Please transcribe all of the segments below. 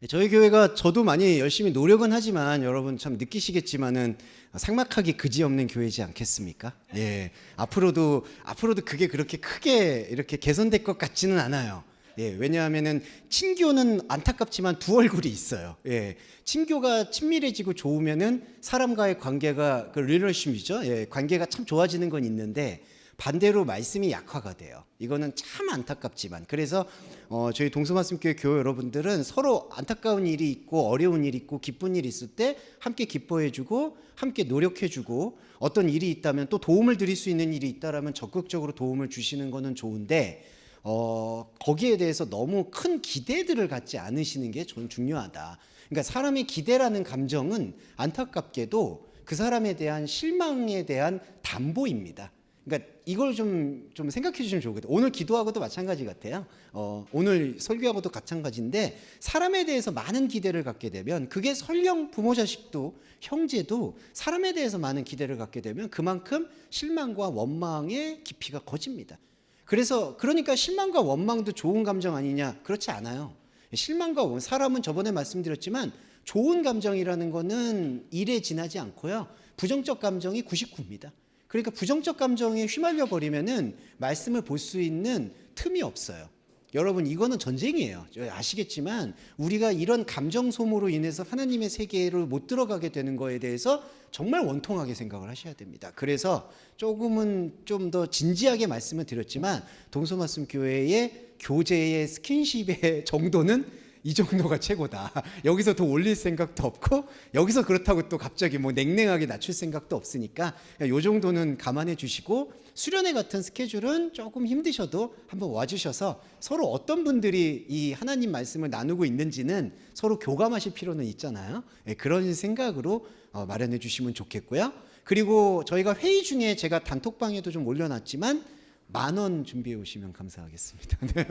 저희 교회가 저도 많이 열심히 노력은 하지만 여러분 참 느끼시겠지만은 삭막하기 그지없는 교회지 않겠습니까? 예. 앞으로도 그게 그렇게 크게 이렇게 개선될 것 같지는 않아요. 예. 왜냐하면은 친교는 안타깝지만 두 얼굴이 있어요. 예. 친교가 친밀해지고 좋으면은 사람과의 관계가 그 리더십이죠. 예. 관계가 참 좋아지는 건 있는데 반대로 말씀이 약화가 돼요. 이거는 참 안타깝지만 그래서 저희 동서말씀교회 교회 여러분들은 서로 안타까운 일이 있고 어려운 일이 있고 기쁜 일이 있을 때 함께 기뻐해주고 함께 노력해주고 어떤 일이 있다면 또 도움을 드릴 수 있는 일이 있다라면 적극적으로 도움을 주시는 거는 좋은데 거기에 대해서 너무 큰 기대들을 갖지 않으시는 게 전 중요하다. 그러니까 사람의 기대라는 감정은 안타깝게도 그 사람에 대한 실망에 대한 담보입니다. 그러니까 이걸 좀 생각해 주시면 좋겠어요. 오늘 기도하고도 마찬가지 같아요. 오늘 설교하고도 마찬가지인데 사람에 대해서 많은 기대를 갖게 되면 그게 설령 부모 자식도 형제도 사람에 대해서 많은 기대를 갖게 되면 그만큼 실망과 원망의 깊이가 커집니다. 그러니까 실망과 원망도 좋은 감정 아니냐? 그렇지 않아요. 실망과 사람은 저번에 말씀드렸지만 좋은 감정이라는 거는 일에 지나지 않고요. 부정적 감정이 99입니다. 그러니까 부정적 감정에 휘말려 버리면은 말씀을 볼 수 있는 틈이 없어요. 여러분 이거는 전쟁이에요. 아시겠지만 우리가 이런 감정 소모로 인해서 하나님의 세계로 못 들어가게 되는 거에 대해서 정말 원통하게 생각을 하셔야 됩니다. 그래서 조금은 좀 더 진지하게 말씀을 드렸지만 동서말씀 교회의 교제의 스킨십의 정도는 이 정도가 최고다. 여기서 더 올릴 생각도 없고 여기서 그렇다고 또 갑자기 뭐 냉랭하게 낮출 생각도 없으니까 이 정도는 감안해 주시고 수련회 같은 스케줄은 조금 힘드셔도 한번 와주셔서 서로 어떤 분들이 이 하나님 말씀을 나누고 있는지는 서로 교감하실 필요는 있잖아요. 그런 생각으로 마련해 주시면 좋겠고요. 그리고 저희가 회의 중에 제가 단톡방에도 좀 올려놨지만 10,000원 준비해 오시면 감사하겠습니다. 네.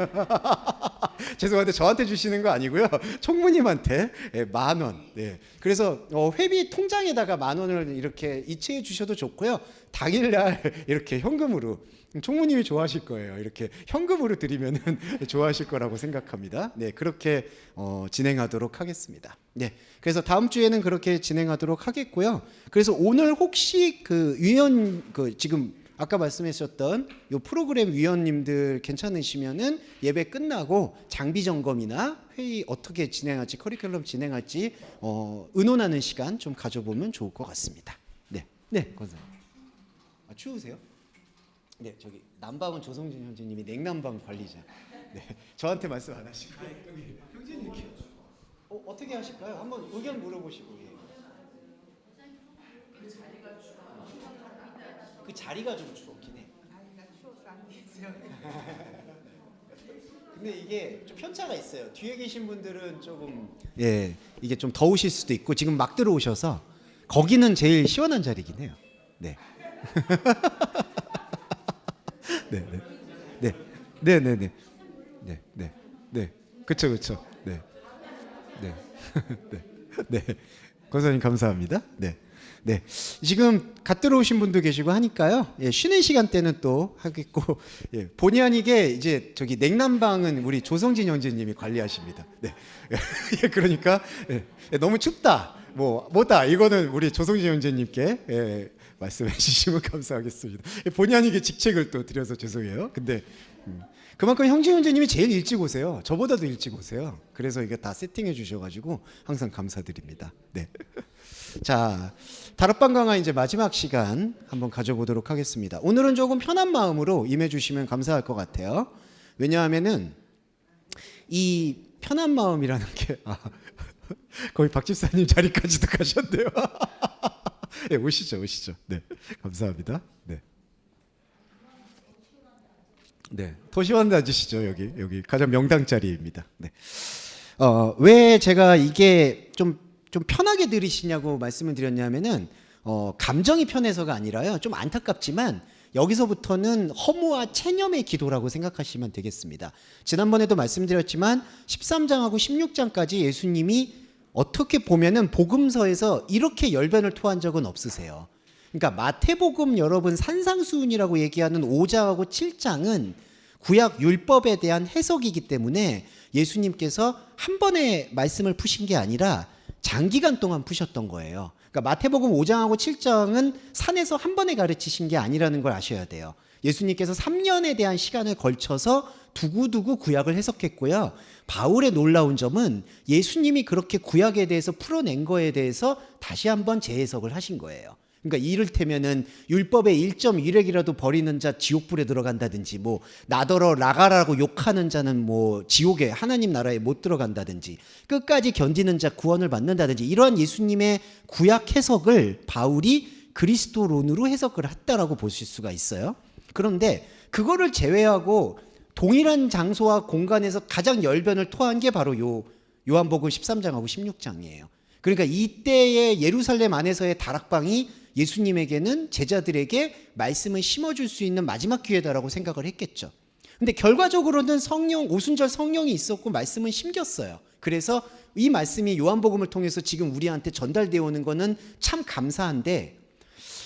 죄송한데 저한테 주시는 거 아니고요. 총무님한테 10,000원. 네. 그래서 회비 통장에다가 10,000원을 이렇게 이체해 주셔도 좋고요. 당일날 이렇게 현금으로 총무님이 좋아하실 거예요. 이렇게 현금으로 드리면은 좋아하실 거라고 생각합니다. 네, 그렇게 진행하도록 하겠습니다. 네, 그래서 다음 주에는 그렇게 진행하도록 하겠고요. 그래서 오늘 혹시 지금 아까 말씀하셨던 요 프로그램 위원님들 괜찮으시면은 예배 끝나고 장비 점검이나 회의 어떻게 진행할지 커리큘럼 진행할지 의논하는 시간 좀 가져보면 좋을 것 같습니다. 네, 네, 권사님. 추우세요? 네, 저기 남방은 조성진 형제님이 냉난방 관리자. 네, 저한테 말씀 안 하시고 여기 형제님 어떻게 하실까요? 한번 의견 물어보시고. 예. 그 자리가 좀 추웠긴 해. 추워서 안 되죠. 근데 이게 좀 편차가 있어요. 뒤에 계신 분들은 조금 이게 좀 더우실 수도 있고 지금 막 들어오셔서 거기는 제일 시원한 자리긴 해요. 네. 네, 네. 네. 네, 네, 네. 네, 네. 네. 그렇죠. 그렇죠. 네. 네. 네. 네. 권사님 감사합니다. 네. 네, 지금 갓 들어오신 분도 계시고 하니까요. 쉬는 시간 때는 또 하겠고, 본의 아니게 이제 저기 냉난방은 우리 조성진 형제님이 관리하십니다. 네, 그러니까 너무 춥다, 뭐다 이거는 우리 조성진 형제님께 말씀해 주시면 감사하겠습니다. 본의 아니게 직책을 또 드려서 죄송해요. 근데 그만큼 형제 형제님이 제일 일찍 오세요. 저보다도 일찍 오세요. 그래서 이게 다 세팅해 주셔가지고 항상 감사드립니다. 네. 자, 다락방 강화 이제 마지막 시간 한번 가져보도록 하겠습니다. 오늘은 조금 편한 마음으로 임해주시면 감사할 것 같아요. 왜냐하면은 이 편한 마음이라는 게 거의 박 집사님 자리까지도 가셨네요. 네, 오시죠. 네, 감사합니다. 네. 네, 더 시원한 앉으시죠. 여기 가장 명당 자리입니다. 네. 왜 제가 이게 좀 편하게 들으시냐고 말씀을 드렸냐면은 감정이 편해서가 아니라요. 좀 안타깝지만 여기서부터는 허무와 체념의 기도라고 생각하시면 되겠습니다. 지난번에도 말씀드렸지만 13장하고 16장까지 예수님이 어떻게 보면은 복음서에서 이렇게 열변을 토한 적은 없으세요. 그러니까 마태복음 여러분 산상수훈이라고 얘기하는 5장하고 7장은 구약 율법에 대한 해석이기 때문에 예수님께서 한 번에 말씀을 푸신 게 아니라 장기간 동안 푸셨던 거예요. 그러니까 마태복음 5장하고 7장은 산에서 한 번에 가르치신 게 아니라는 걸 아셔야 돼요. 예수님께서 3년에 대한 시간을 걸쳐서 두고두고 구약을 해석했고요. 바울의 놀라운 점은 예수님이 그렇게 구약에 대해서 풀어낸 거에 대해서 다시 한번 재해석을 하신 거예요. 그러니까 이를테면은 율법의 1.1획이라도 버리는 자 지옥불에 들어간다든지, 뭐 나더러 나가라고 욕하는 자는 뭐 지옥에 하나님 나라에 못 들어간다든지, 끝까지 견디는 자 구원을 받는다든지, 이러한 예수님의 구약 해석을 바울이 그리스도론으로 해석을 했다라고 보실 수가 있어요. 그런데 그거를 제외하고 동일한 장소와 공간에서 가장 열변을 토한 게 바로 요한복음 13장하고 16장이에요. 그러니까 이때의 예루살렘 안에서의 다락방이 예수님에게는 제자들에게 말씀을 심어줄 수 있는 마지막 기회다라고 생각을 했겠죠. 근데 결과적으로는 오순절 성령이 있었고 말씀은 심겼어요. 그래서 이 말씀이 요한복음을 통해서 지금 우리한테 전달되어 오는 거는 참 감사한데,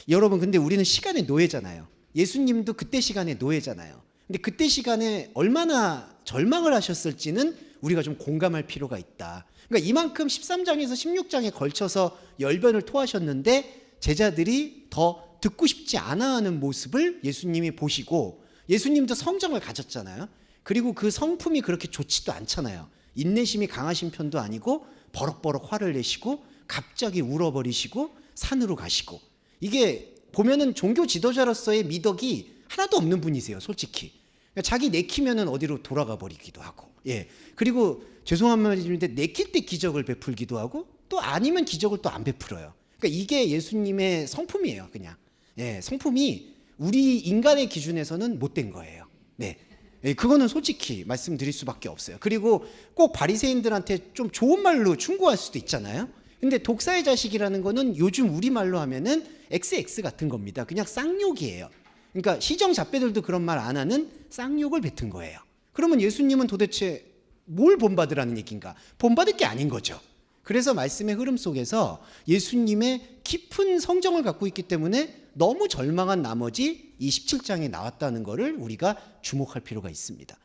여러분 근데 우리는 시간의 노예잖아요. 예수님도 그때 시간의 노예잖아요. 근데 그때 시간에 얼마나 절망을 하셨을지는 우리가 좀 공감할 필요가 있다. 그러니까 이만큼 13장에서 16장에 걸쳐서 열변을 토하셨는데 제자들이 더 듣고 싶지 않아 하는 모습을 예수님이 보시고, 예수님도 성정을 가졌잖아요. 그리고 그 성품이 그렇게 좋지도 않잖아요. 인내심이 강하신 편도 아니고 버럭버럭 화를 내시고 갑자기 울어버리시고 산으로 가시고, 이게 보면은 종교 지도자로서의 미덕이 하나도 없는 분이세요, 솔직히. 그러니까 자기 내키면은 어디로 돌아가 버리기도 하고, 예. 그리고 죄송한 말인데 내킬 때 기적을 베풀기도 하고, 또 아니면 기적을 또 안 베풀어요. 그러니까 이게 예수님의 성품이에요, 그냥. 예, 성품이 우리 인간의 기준에서는 못된 거예요. 네. 예, 그거는 솔직히 말씀드릴 수밖에 없어요. 그리고 꼭 바리새인들한테 좀 좋은 말로 충고할 수도 있잖아요. 근데 독사의 자식이라는 거는 요즘 우리말로 하면은 XX 같은 겁니다. 그냥 쌍욕이에요. 그러니까 시정 잡배들도 그런 말 안 하는 쌍욕을 뱉은 거예요. 그러면 예수님은 도대체 뭘 본받으라는 얘기인가? 본받을 게 아닌 거죠. 그래서 말씀의 흐름 속에서 예수님의 깊은 성정을 갖고 있기 때문에 너무 절망한 나머지 이 17장에 나왔다는 것을 우리가 주목할 필요가 있습니다.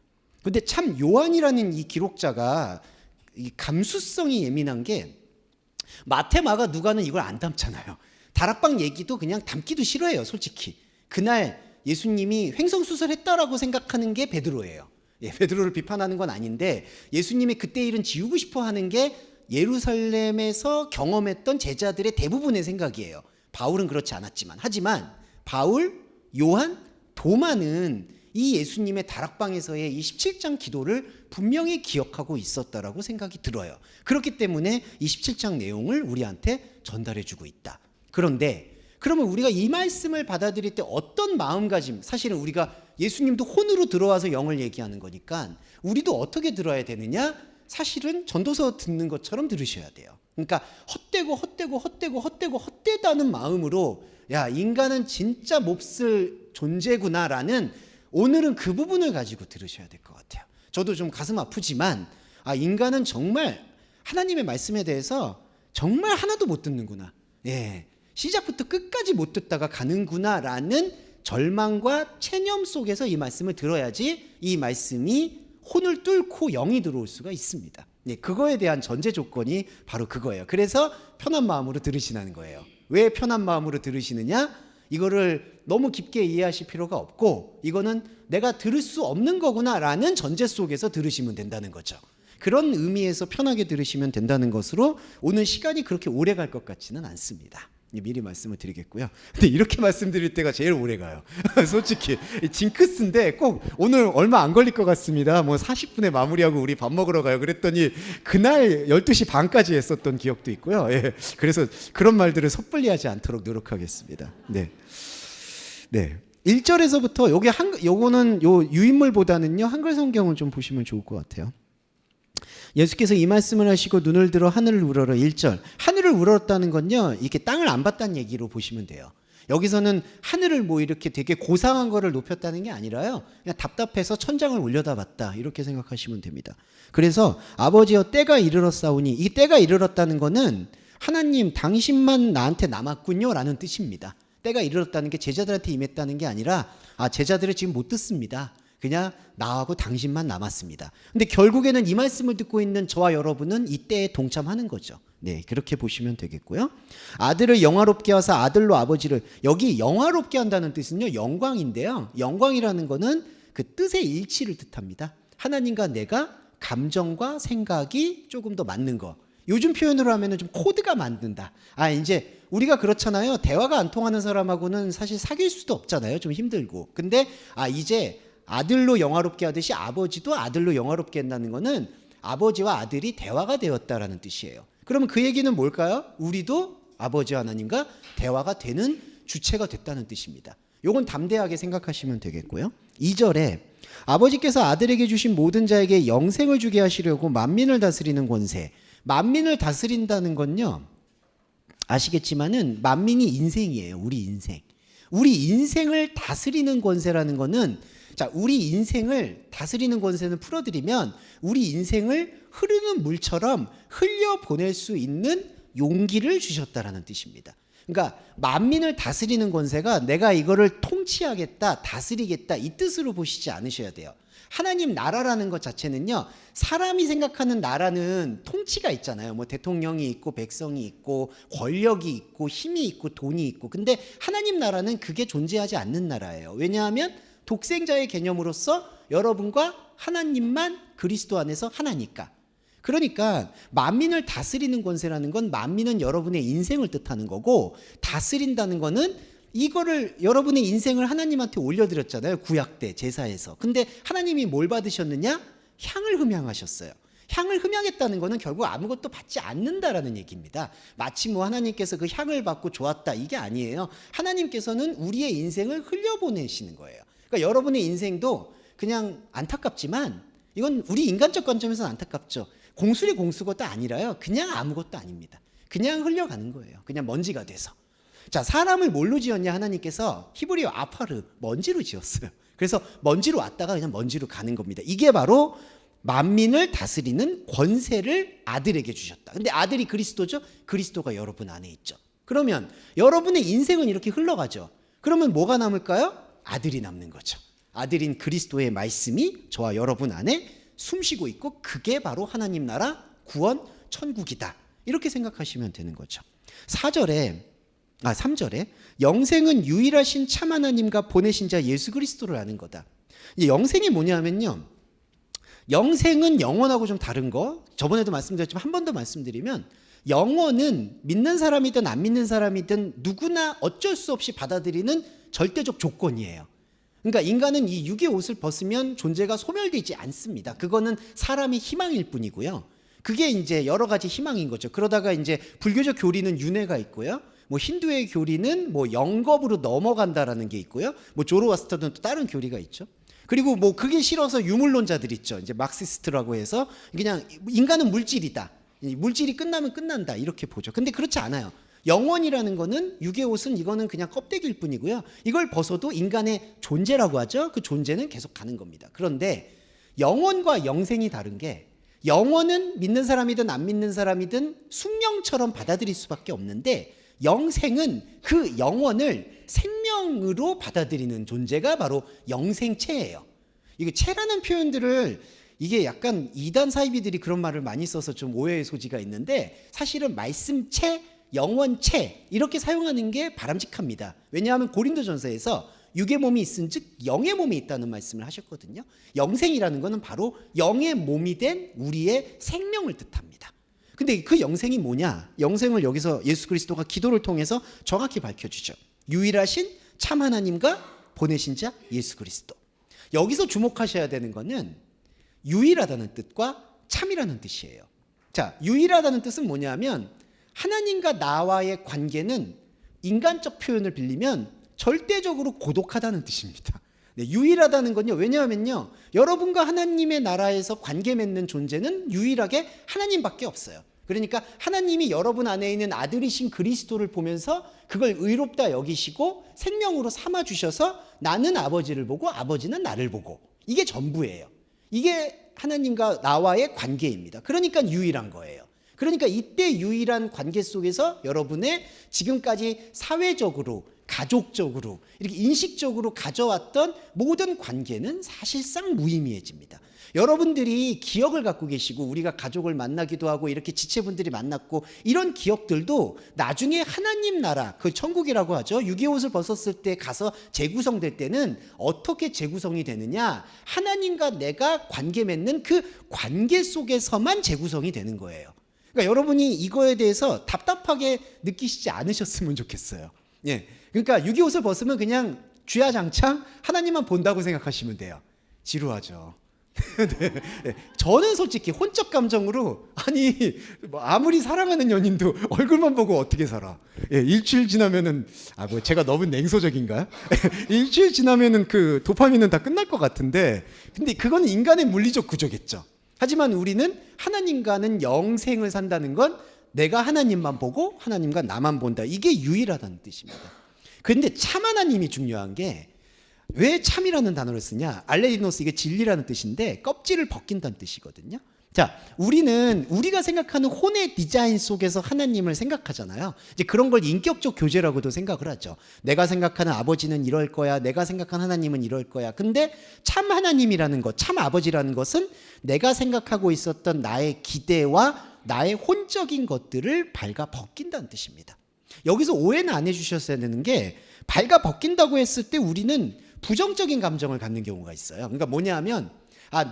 근데 참 요한이라는 이 기록자가 이 감수성이 예민한 게, 마태, 마가, 누가는 이걸 안 담잖아요. 다락방 얘기도 그냥 담기도 싫어해요, 솔직히. 그날 예수님이 횡성수설했다라고 생각하는 게 베드로예요. 예, 베드로를 비판하는 건 아닌데, 예수님이 그때 일은 지우고 싶어 하는 게 예루살렘에서 경험했던 제자들의 대부분의 생각이에요. 바울은 그렇지 않았지만. 하지만 바울, 요한, 도마는 이 예수님의 다락방에서의 이 17장 기도를 분명히 기억하고 있었다라고 생각이 들어요. 그렇기 때문에 이 17장 내용을 우리한테 전달해주고 있다. 그런데 그러면 우리가 이 말씀을 받아들일 때 어떤 마음가짐, 사실은 우리가 예수님도 혼으로 들어와서 영을 얘기하는 거니까 우리도 어떻게 들어야 되느냐? 사실은 전도서 듣는 것처럼 들으셔야 돼요. 그러니까 헛되다는 마음으로, 야, 인간은 진짜 몹쓸 존재구나라는, 오늘은 그 부분을 가지고 들으셔야 될 것 같아요. 저도 좀 가슴 아프지만, 인간은 정말 하나님의 말씀에 대해서 정말 하나도 못 듣는구나. 예, 시작부터 끝까지 못 듣다가 가는구나라는 절망과 체념 속에서 이 말씀을 들어야지 이 말씀이 혼을 뚫고 영이 들어올 수가 있습니다. 네, 그거에 대한 전제 조건이 바로 그거예요. 그래서 편한 마음으로 들으시는 거예요. 왜 편한 마음으로 들으시느냐? 이거를 너무 깊게 이해하실 필요가 없고, 이거는 내가 들을 수 없는 거구나라는 전제 속에서 들으시면 된다는 거죠. 그런 의미에서 편하게 들으시면 된다는 것으로 오늘 시간이 그렇게 오래 갈 것 같지는 않습니다. 미리 말씀을 드리겠고요. 근데 이렇게 말씀드릴 때가 제일 오래 가요. 솔직히 징크스인데 꼭 오늘 얼마 안 걸릴 것 같습니다. 뭐 40분에 마무리하고 우리 밥 먹으러 가요. 그랬더니 그날 12시 반까지 했었던 기억도 있고요. 예. 그래서 그런 말들을 섣불리 하지 않도록 노력하겠습니다. 네. 네. 1절에서부터 요거는 요 유인물보다는요, 한글 성경을 좀 보시면 좋을 것 같아요. 예수께서 이 말씀을 하시고 눈을 들어 하늘을 우러러. 1절. 하늘을 우러렀다는 건요, 이렇게 땅을 안 봤다는 얘기로 보시면 돼요. 여기서는 하늘을 뭐 이렇게 되게 고상한 거를 높였다는 게 아니라요, 그냥 답답해서 천장을 올려다봤다, 이렇게 생각하시면 됩니다. 그래서 아버지여 때가 이르렀사오니, 이 때가 이르렀다는 거는 하나님 당신만 나한테 남았군요 라는 뜻입니다. 때가 이르렀다는 게 제자들한테 임했다는 게 아니라, 제자들을 지금 못 듣습니다. 그냥 나하고 당신만 남았습니다. 근데 결국에는 이 말씀을 듣고 있는 저와 여러분은 이때에 동참하는 거죠. 네, 그렇게 보시면 되겠고요. 아들을 영화롭게 하사 아들로 아버지를, 여기 영화롭게 한다는 뜻은요, 영광인데요. 영광이라는 거는 그 뜻의 일치를 뜻합니다. 하나님과 내가 감정과 생각이 조금 더 맞는 거. 요즘 표현으로 하면은 좀 코드가 맞는다. 이제 우리가 그렇잖아요. 대화가 안 통하는 사람하고는 사실 사귈 수도 없잖아요. 좀 힘들고. 근데 이제 아들로 영화롭게 하듯이 아버지도 아들로 영화롭게 한다는 거는 아버지와 아들이 대화가 되었다라는 뜻이에요. 그러면 그 얘기는 뭘까요? 우리도 아버지 하나님과 대화가 되는 주체가 됐다는 뜻입니다. 요건 담대하게 생각하시면 되겠고요. 2절에 아버지께서 아들에게 주신 모든 자에게 영생을 주게 하시려고 만민을 다스리는 권세. 만민을 다스린다는 건요, 아시겠지만은 만민이 인생이에요. 우리 인생. 우리 인생을 다스리는 권세라는 거는, 자, 우리 인생을 다스리는 권세는 풀어드리면 우리 인생을 흐르는 물처럼 흘려보낼 수 있는 용기를 주셨다라는 뜻입니다. 그러니까 만민을 다스리는 권세가 내가 이거를 통치하겠다, 다스리겠다 이 뜻으로 보시지 않으셔야 돼요. 하나님 나라라는 것 자체는요, 사람이 생각하는 나라는 통치가 있잖아요. 뭐 대통령이 있고 백성이 있고 권력이 있고 힘이 있고 돈이 있고. 근데 하나님 나라는 그게 존재하지 않는 나라예요. 왜냐하면 독생자의 개념으로서 여러분과 하나님만 그리스도 안에서 하나니까. 그러니까 만민을 다스리는 권세라는 건 만민은 여러분의 인생을 뜻하는 거고, 다스린다는 거는 이거를 여러분의 인생을 하나님한테 올려드렸잖아요. 구약 때 제사에서. 근데 하나님이 뭘 받으셨느냐? 향을 흠향하셨어요. 향을 흠향했다는 거는 결국 아무것도 받지 않는다라는 얘기입니다. 마치 뭐 하나님께서 그 향을 받고 좋았다 이게 아니에요. 하나님께서는 우리의 인생을 흘려보내시는 거예요. 그러니까 여러분의 인생도 그냥 안타깝지만, 이건 우리 인간적 관점에서는 안타깝죠. 공수리 공수것도 아니라요. 그냥 아무것도 아닙니다. 그냥 흘려가는 거예요. 그냥 먼지가 돼서. 자, 사람을 뭘로 지었냐? 하나님께서 히브리어 아파르, 먼지로 지었어요. 그래서 먼지로 왔다가 그냥 먼지로 가는 겁니다. 이게 바로 만민을 다스리는 권세를 아들에게 주셨다. 근데 아들이 그리스도죠? 그리스도가 여러분 안에 있죠. 그러면 여러분의 인생은 이렇게 흘러가죠. 그러면 뭐가 남을까요? 아들이 남는 거죠. 아들인 그리스도의 말씀이 저와 여러분 안에 숨쉬고 있고, 그게 바로 하나님 나라 구원 천국이다. 이렇게 생각하시면 되는 거죠. 3절에 영생은 유일하신 참 하나님과 보내신 자 예수 그리스도를 아는 거다. 이 영생이 뭐냐면요, 영생은 영원하고 좀 다른 거, 저번에도 말씀드렸지만 한 번 더 말씀드리면, 영원은 믿는 사람이든 안 믿는 사람이든 누구나 어쩔 수 없이 받아들이는 절대적 조건이에요. 그러니까 인간은 이 육의 옷을 벗으면 존재가 소멸되지 않습니다. 그거는 사람의 희망일 뿐이고요. 그게 이제 여러 가지 희망인 거죠. 그러다가 이제 불교적 교리는 윤회가 있고요. 뭐 힌두의 교리는 뭐 영겁으로 넘어간다라는 게 있고요. 뭐 조로아스터는 또 다른 교리가 있죠. 그리고 뭐 그게 싫어서 유물론자들 있죠. 이제 막시스트라고 해서 그냥 인간은 물질이다. 물질이 끝나면 끝난다. 이렇게 보죠. 근데 그렇지 않아요. 영원이라는 거는, 육의 옷은 이거는 그냥 껍데기일 뿐이고요. 이걸 벗어도 인간의 존재라고 하죠. 그 존재는 계속 가는 겁니다. 그런데 영원과 영생이 다른 게, 영원은 믿는 사람이든 안 믿는 사람이든 숙명처럼 받아들일 수밖에 없는데, 영생은 그 영원을 생명으로 받아들이는 존재가 바로 영생체예요. 이게 체라는 표현들을, 이게 약간 이단 사이비들이 그런 말을 많이 써서 좀 오해의 소지가 있는데, 사실은 말씀체, 영원체 이렇게 사용하는 게 바람직합니다. 왜냐하면 고린도전서에서 육의 몸이 있은즉 영의 몸이 있다는 말씀을 하셨거든요. 영생이라는 것은 바로 영의 몸이 된 우리의 생명을 뜻합니다. 근데 그 영생이 뭐냐? 영생을 여기서 예수 그리스도가 기도를 통해서 정확히 밝혀주죠. 유일하신 참 하나님과 보내신 자 예수 그리스도. 여기서 주목하셔야 되는 것은 유일하다는 뜻과 참이라는 뜻이에요. 자, 유일하다는 뜻은 뭐냐면, 하나님과 나와의 관계는 인간적 표현을 빌리면 절대적으로 고독하다는 뜻입니다. 네, 유일하다는 건요. 왜냐하면요, 여러분과 하나님의 나라에서 관계 맺는 존재는 유일하게 하나님밖에 없어요. 그러니까 하나님이 여러분 안에 있는 아들이신 그리스도를 보면서 그걸 의롭다 여기시고 생명으로 삼아 주셔서 나는 아버지를 보고 아버지는 나를 보고, 이게 전부예요. 이게 하나님과 나와의 관계입니다. 그러니까 유일한 거예요. 그러니까 이때 유일한 관계 속에서 여러분의 지금까지 사회적으로, 가족적으로, 이렇게 인식적으로 가져왔던 모든 관계는 사실상 무의미해집니다. 여러분들이 기억을 갖고 계시고 우리가 가족을 만나기도 하고 이렇게 지체분들이 만났고 이런 기억들도 나중에 하나님 나라, 그 천국이라고 하죠. 유기의 옷을 벗었을 때 가서 재구성될 때는 어떻게 재구성이 되느냐? 하나님과 내가 관계 맺는 그 관계 속에서만 재구성이 되는 거예요. 그러니까 여러분이 이거에 대해서 답답하게 느끼시지 않으셨으면 좋겠어요. 예. 그러니까 유기의 옷을 벗으면 그냥 주야장창 하나님만 본다고 생각하시면 돼요. 지루하죠. 네, 네. 저는 솔직히 혼적 감정으로 뭐 아무리 사랑하는 연인도 얼굴만 보고 어떻게 살아? 예, 일주일 지나면은 뭐 제가 너무 냉소적인가요? 일주일 지나면은 그 도파민은 다 끝날 것 같은데, 근데 그건 인간의 물리적 구조겠죠. 하지만 우리는 하나님과는 영생을 산다는 건 내가 하나님만 보고 하나님과 나만 본다. 이게 유일하다는 뜻입니다. 그런데 참 하나님이 중요한 게 왜 참이라는 단어를 쓰냐? 알레디노스, 이게 진리라는 뜻인데 껍질을 벗긴다는 뜻이거든요. 자, 우리가 생각하는 혼의 디자인 속에서 하나님을 생각하잖아요. 이제 그런 걸 인격적 교제라고도 생각을 하죠. 내가 생각하는 아버지는 이럴 거야. 내가 생각하는 하나님은 이럴 거야. 근데 참 하나님이라는 것, 참 아버지라는 것은 내가 생각하고 있었던 나의 기대와 나의 혼적인 것들을 발가 벗긴다는 뜻입니다. 여기서 오해는 안 해주셨어야 되는 게, 발가 벗긴다고 했을 때 우리는 부정적인 감정을 갖는 경우가 있어요. 그러니까 뭐냐 하면,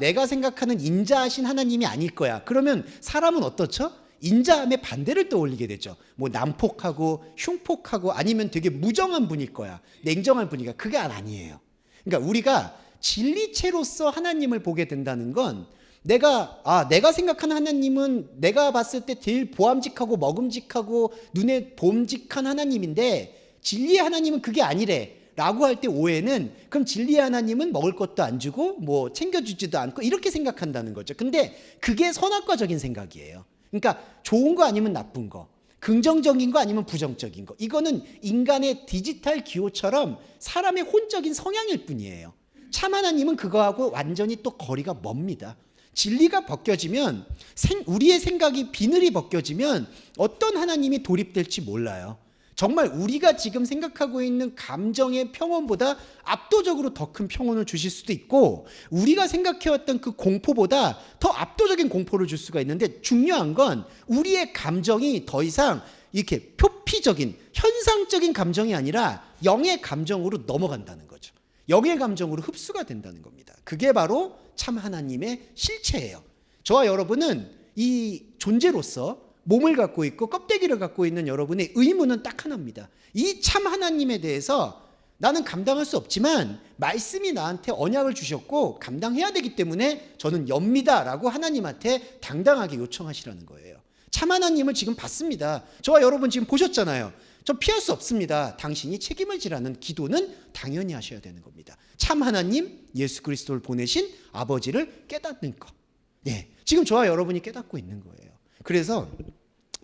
내가 생각하는 인자하신 하나님이 아닐 거야. 그러면 사람은 어떻죠? 인자함의 반대를 떠올리게 되죠. 뭐 난폭하고 흉폭하고 아니면 되게 무정한 분일 거야. 냉정한 분이니까. 그게 아니에요. 그러니까 우리가 진리체로서 하나님을 보게 된다는 건, 내가 생각하는 하나님은 내가 봤을 때 제일 보암직하고 먹음직하고 눈에 봄직한 하나님인데 진리의 하나님은 그게 아니래 라고 할 때 오해는, 그럼 진리의 하나님은 먹을 것도 안 주고 뭐 챙겨주지도 않고 이렇게 생각한다는 거죠. 근데 그게 선악과적인 생각이에요. 그러니까 좋은 거 아니면 나쁜 거, 긍정적인 거 아니면 부정적인 거, 이거는 인간의 디지털 기호처럼 사람의 혼적인 성향일 뿐이에요. 참 하나님은 그거하고 완전히 또 거리가 멉니다. 진리가 벗겨지면, 우리의 생각이 비늘이 벗겨지면 어떤 하나님이 도립될지 몰라요. 정말 우리가 지금 생각하고 있는 감정의 평온보다 압도적으로 더 큰 평온을 주실 수도 있고, 우리가 생각해왔던 그 공포보다 더 압도적인 공포를 줄 수가 있는데, 중요한 건 우리의 감정이 더 이상 이렇게 표피적인 현상적인 감정이 아니라 영의 감정으로 넘어간다는 거죠. 영의 감정으로 흡수가 된다는 겁니다. 그게 바로 참 하나님의 실체예요. 저와 여러분은 이 존재로서 몸을 갖고 있고 껍데기를 갖고 있는 여러분의 의무는 딱 하나입니다. 이 참 하나님에 대해서 나는 감당할 수 없지만 말씀이 나한테 언약을 주셨고 감당해야 되기 때문에 저는 엽니다라고 하나님한테 당당하게 요청하시라는 거예요. 참 하나님을 지금 봤습니다. 저와 여러분 지금 보셨잖아요. 저 피할 수 없습니다. 당신이 책임을 지라는 기도는 당연히 하셔야 되는 겁니다. 참 하나님, 예수 그리스도를 보내신 아버지를 깨닫는 것. 네, 지금 저와 여러분이 깨닫고 있는 거예요. 그래서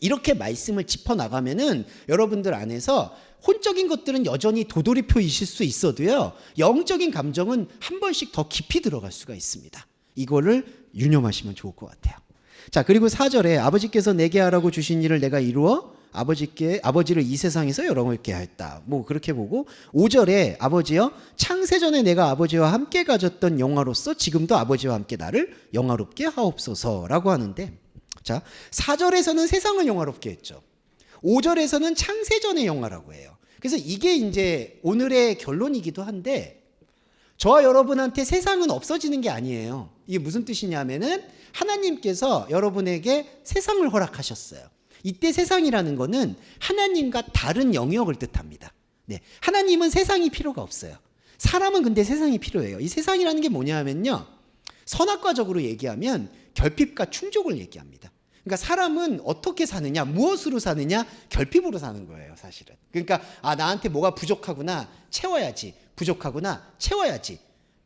이렇게 말씀을 짚어나가면은 여러분들 안에서 혼적인 것들은 여전히 도돌이표이실 수 있어도요, 영적인 감정은 한 번씩 더 깊이 들어갈 수가 있습니다. 이거를 유념하시면 좋을 것 같아요. 자, 그리고 4절에 아버지께서 내게 하라고 주신 일을 내가 이루어 아버지를 이 세상에서 영광롭게 하였다. 뭐 그렇게 보고, 5절에 아버지여 창세전에 내가 아버지와 함께 가졌던 영화로서 지금도 아버지와 함께 나를 영화롭게 하옵소서라고 하는데, 자, 4절에서는 세상을 영화롭게 했죠. 5절에서는 창세전의 영화라고 해요. 그래서 이게 이제 오늘의 결론이기도 한데, 저와 여러분한테 세상은 없어지는 게 아니에요. 이게 무슨 뜻이냐면은 하나님께서 여러분에게 세상을 허락하셨어요. 이때 세상이라는 거는 하나님과 다른 영역을 뜻합니다. 네, 하나님은 세상이 필요가 없어요. 사람은 근데 세상이 필요해요. 이 세상이라는 게 뭐냐면요, 선악과적으로 얘기하면 결핍과 충족을 얘기합니다. 그러니까 사람은 어떻게 사느냐, 무엇으로 사느냐, 결핍으로 사는 거예요, 사실은. 그러니까 나한테 뭐가 부족하구나, 채워야지. 부족하구나, 채워야지.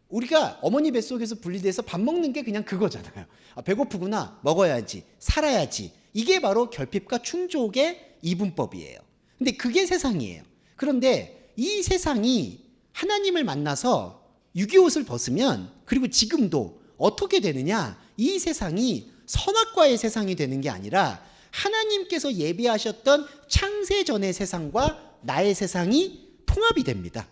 우리가 어머니 뱃속에서 분리돼서 밥 먹는 게 그냥 그거잖아요. 배고프구나, 먹어야지, 살아야지. 이게 바로 결핍과 충족의 이분법이에요. 근데 그게 세상이에요. 그런데 이 세상이 하나님을 만나서 유기옷을 벗으면, 그리고 지금도 어떻게 되느냐, 이 세상이 선악과의 세상이 되는 게 아니라 하나님께서 예비하셨던 창세전의 세상과 나의 세상이 통합이 됩니다.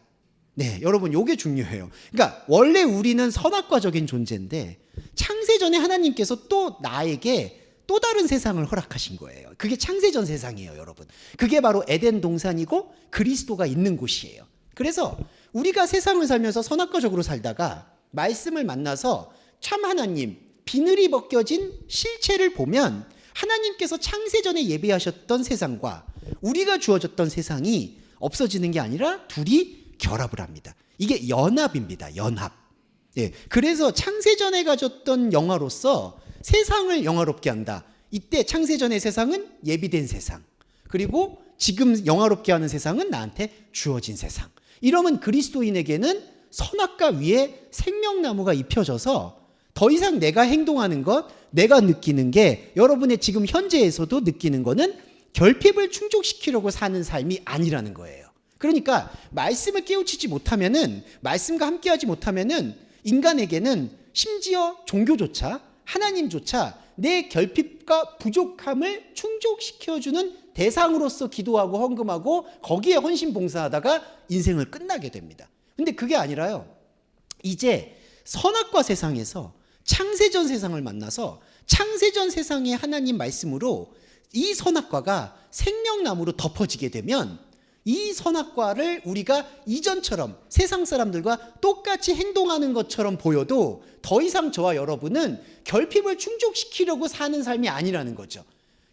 네, 여러분 요게 중요해요. 그러니까 원래 우리는 선악과적인 존재인데 창세전에 하나님께서 또 나에게 또 다른 세상을 허락하신 거예요. 그게 창세전 세상이에요, 여러분. 그게 바로 에덴 동산이고 그리스도가 있는 곳이에요. 그래서 우리가 세상을 살면서 선악과적으로 살다가 말씀을 만나서 참 하나님, 비늘이 벗겨진 실체를 보면 하나님께서 창세전에 예비하셨던 세상과 우리가 주어졌던 세상이 없어지는 게 아니라 둘이 결합을 합니다. 이게 연합입니다. 연합. 예, 그래서 창세전에 가졌던 영화로서 세상을 영화롭게 한다. 이때 창세전의 세상은 예비된 세상. 그리고 지금 영화롭게 하는 세상은 나한테 주어진 세상. 이러면 그리스도인에게는 선악과 위에 생명나무가 입혀져서 더 이상 내가 행동하는 것, 내가 느끼는 게 여러분의 지금 현재에서도 느끼는 거는 결핍을 충족시키려고 사는 삶이 아니라는 거예요. 그러니까 말씀을 깨우치지 못하면은, 말씀과 함께하지 못하면은 인간에게는 심지어 종교조차, 하나님조차 내 결핍과 부족함을 충족시켜주는 대상으로서 기도하고 헌금하고 거기에 헌신 봉사하다가 인생을 끝나게 됩니다. 근데 그게 아니라요. 이제 선악과 세상에서 창세전 세상을 만나서 창세전 세상의 하나님 말씀으로 이 선악과가 생명나무로 덮어지게 되면 이 선악과를 우리가 이전처럼 세상 사람들과 똑같이 행동하는 것처럼 보여도 더 이상 저와 여러분은 결핍을 충족시키려고 사는 삶이 아니라는 거죠.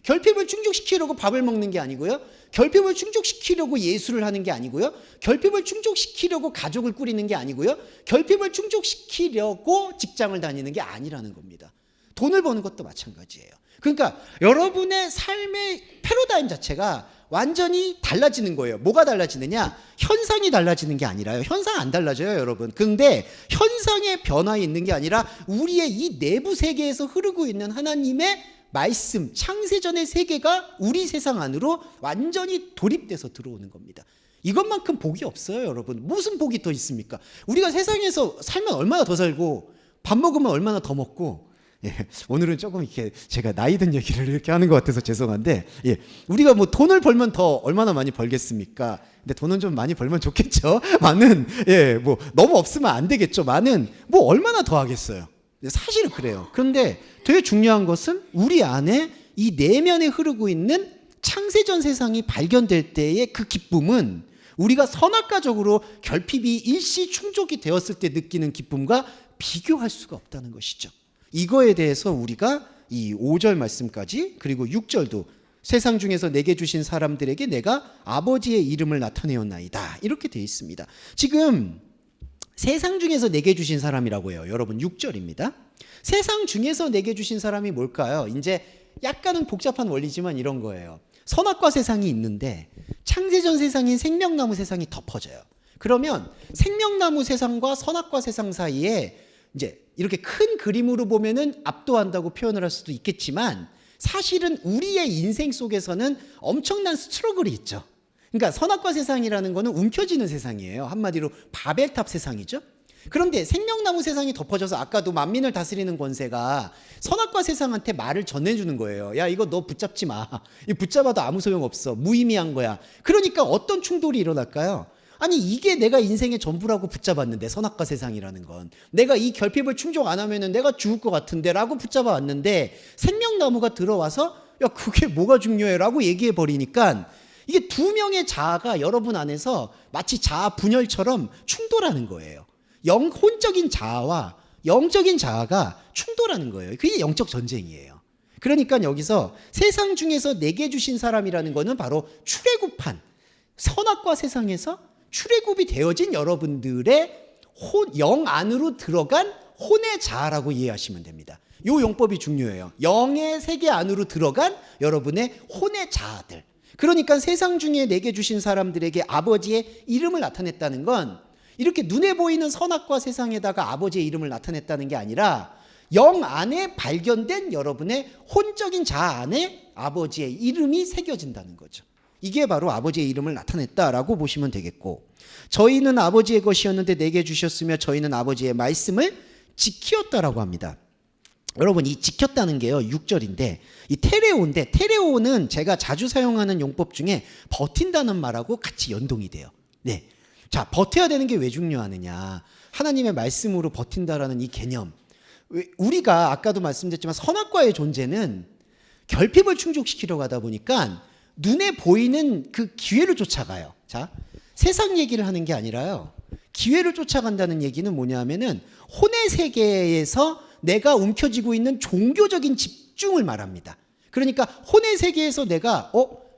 결핍을 충족시키려고 밥을 먹는 게 아니고요. 결핍을 충족시키려고 예술을 하는 게 아니고요. 결핍을 충족시키려고 가족을 꾸리는 게 아니고요. 결핍을 충족시키려고 직장을 다니는 게 아니라는 겁니다. 돈을 버는 것도 마찬가지예요. 그러니까 여러분의 삶의 패러다임 자체가 완전히 달라지는 거예요. 뭐가 달라지느냐? 현상이 달라지는 게 아니라요. 현상 안 달라져요, 여러분. 근데 현상의 변화에 있는 게 아니라 우리의 이 내부 세계에서 흐르고 있는 하나님의 말씀, 창세전의 세계가 우리 세상 안으로 완전히 돌입돼서 들어오는 겁니다. 이것만큼 복이 없어요, 여러분. 무슨 복이 더 있습니까? 우리가 세상에서 살면 얼마나 더 살고 밥 먹으면 얼마나 더 먹고, 예, 오늘은 조금 이렇게 제가 나이 든 얘기를 이렇게 하는 것 같아서 죄송한데, 예, 우리가 뭐 돈을 벌면 더 얼마나 많이 벌겠습니까? 근데 돈은 좀 많이 벌면 좋겠죠. 많은, 예, 뭐 너무 없으면 안 되겠죠. 많은 뭐 얼마나 더 하겠어요. 사실은 그래요. 그런데 되게 중요한 것은 우리 안에 이 내면에 흐르고 있는 창세전 세상이 발견될 때의 그 기쁨은 우리가 선악과적으로 결핍이 일시 충족이 되었을 때 느끼는 기쁨과 비교할 수가 없다는 것이죠. 이거에 대해서 우리가 이 5절 말씀까지 그리고 6절도 세상 중에서 내게 주신 사람들에게 내가 아버지의 이름을 나타내었나이다. 이렇게 되어 있습니다. 지금 세상 중에서 내게 주신 사람이라고 해요. 여러분 6절입니다. 세상 중에서 내게 주신 사람이 뭘까요? 이제 약간은 복잡한 원리지만 이런 거예요. 선악과 세상이 있는데 창세전 세상인 생명나무 세상이 덮어져요. 그러면 생명나무 세상과 선악과 세상 사이에 이제 이렇게 큰 그림으로 보면은 압도한다고 표현을 할 수도 있겠지만 사실은 우리의 인생 속에서는 엄청난 스트러글이 있죠. 그러니까 선악과 세상이라는 거는 움켜쥐는 세상이에요. 한마디로 바벨탑 세상이죠. 그런데 생명나무 세상이 덮어져서 아까도 만민을 다스리는 권세가 선악과 세상한테 말을 전해주는 거예요. 야, 이거 너 붙잡지 마. 이 붙잡아도 아무 소용없어. 무의미한 거야. 그러니까 어떤 충돌이 일어날까요? 아니, 이게 내가 인생의 전부라고 붙잡았는데, 선악과 세상이라는 건 내가 이 결핍을 충족 안 하면은 내가 죽을 것 같은데 라고 붙잡아 왔는데 생명나무가 들어와서 야, 그게 뭐가 중요해 라고 얘기해 버리니까 이게 두 명의 자아가 여러분 안에서 마치 자아 분열처럼 충돌하는 거예요. 혼적인 자아와 영적인 자아가 충돌하는 거예요. 그게 영적 전쟁이에요. 그러니까 여기서 세상 중에서 내게 주신 사람이라는 거는 바로 출애굽한 선악과 세상에서 출애굽이 되어진 여러분들의 영 안으로 들어간 혼의 자아라고 이해하시면 됩니다. 이 용법이 중요해요. 영의 세계 안으로 들어간 여러분의 혼의 자아들. 그러니까 세상 중에 내게 주신 사람들에게 아버지의 이름을 나타냈다는 건 이렇게 눈에 보이는 선악과 세상에다가 아버지의 이름을 나타냈다는 게 아니라 영 안에 발견된 여러분의 혼적인 자아 안에 아버지의 이름이 새겨진다는 거죠. 이게 바로 아버지의 이름을 나타냈다라고 보시면 되겠고, 저희는 아버지의 것이었는데 내게 주셨으며 저희는 아버지의 말씀을 지키었다라고 합니다. 여러분 이 지켰다는 게요 6절인데 이 테레오인데 테레오는 제가 자주 사용하는 용법 중에 버틴다는 말하고 같이 연동이 돼요. 네. 자, 버텨야 되는 게 왜 중요하느냐? 하나님의 말씀으로 버틴다라는 이 개념. 우리가 아까도 말씀드렸지만 선악과의 존재는 결핍을 충족시키려고 하다 보니까 눈에 보이는 그 기회를 쫓아가요. 자, 세상 얘기를 하는 게 아니라요. 기회를 쫓아간다는 얘기는 뭐냐면은 혼의 세계에서 내가 움켜쥐고 있는 종교적인 집중을 말합니다. 그러니까 혼의 세계에서 내가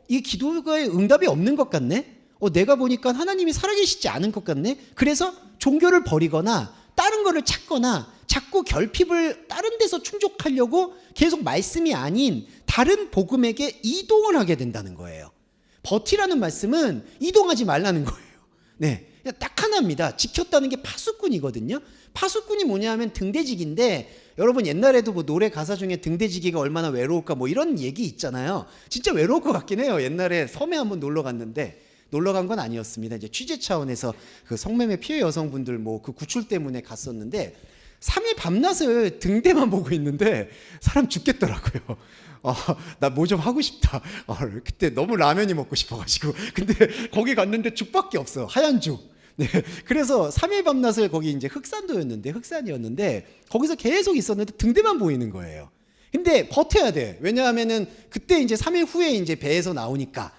이 기도의 응답이 없는 것 같네? 내가 보니까 하나님이 살아계시지 않은 것 같네? 그래서 종교를 버리거나 다른 거를 찾거나 자꾸 결핍을 다른 데서 충족하려고 계속 말씀이 아닌 다른 복음에게 이동을 하게 된다는 거예요. 버티라는 말씀은 이동하지 말라는 거예요. 네, 그냥 딱 하나입니다. 지켰다는 게 파수꾼이거든요. 파수꾼이 뭐냐 하면 등대지기인데 여러분 옛날에도 뭐 노래 가사 중에 등대지기가 얼마나 외로울까 뭐 이런 얘기 있잖아요. 진짜 외로울 것 같긴 해요. 옛날에 섬에 한번 놀러 갔는데 놀러 간 건 아니었습니다. 이제 취재 차원에서 그 성매매 피해 여성분들 뭐 그 구출 때문에 갔었는데 3일 밤낮을 등대만 보고 있는데 사람 죽겠더라고요. 나 뭐 좀 하고 싶다. 그때 너무 라면이 먹고 싶어가지고 근데 거기 갔는데 죽밖에 없어. 하얀 죽. 네, 그래서 3일 밤낮을 거기 이제 흑산이었는데 거기서 계속 있었는데 등대만 보이는 거예요. 근데 버텨야 돼. 왜냐하면은 그때 이제 3일 후에 이제 배에서 나오니까.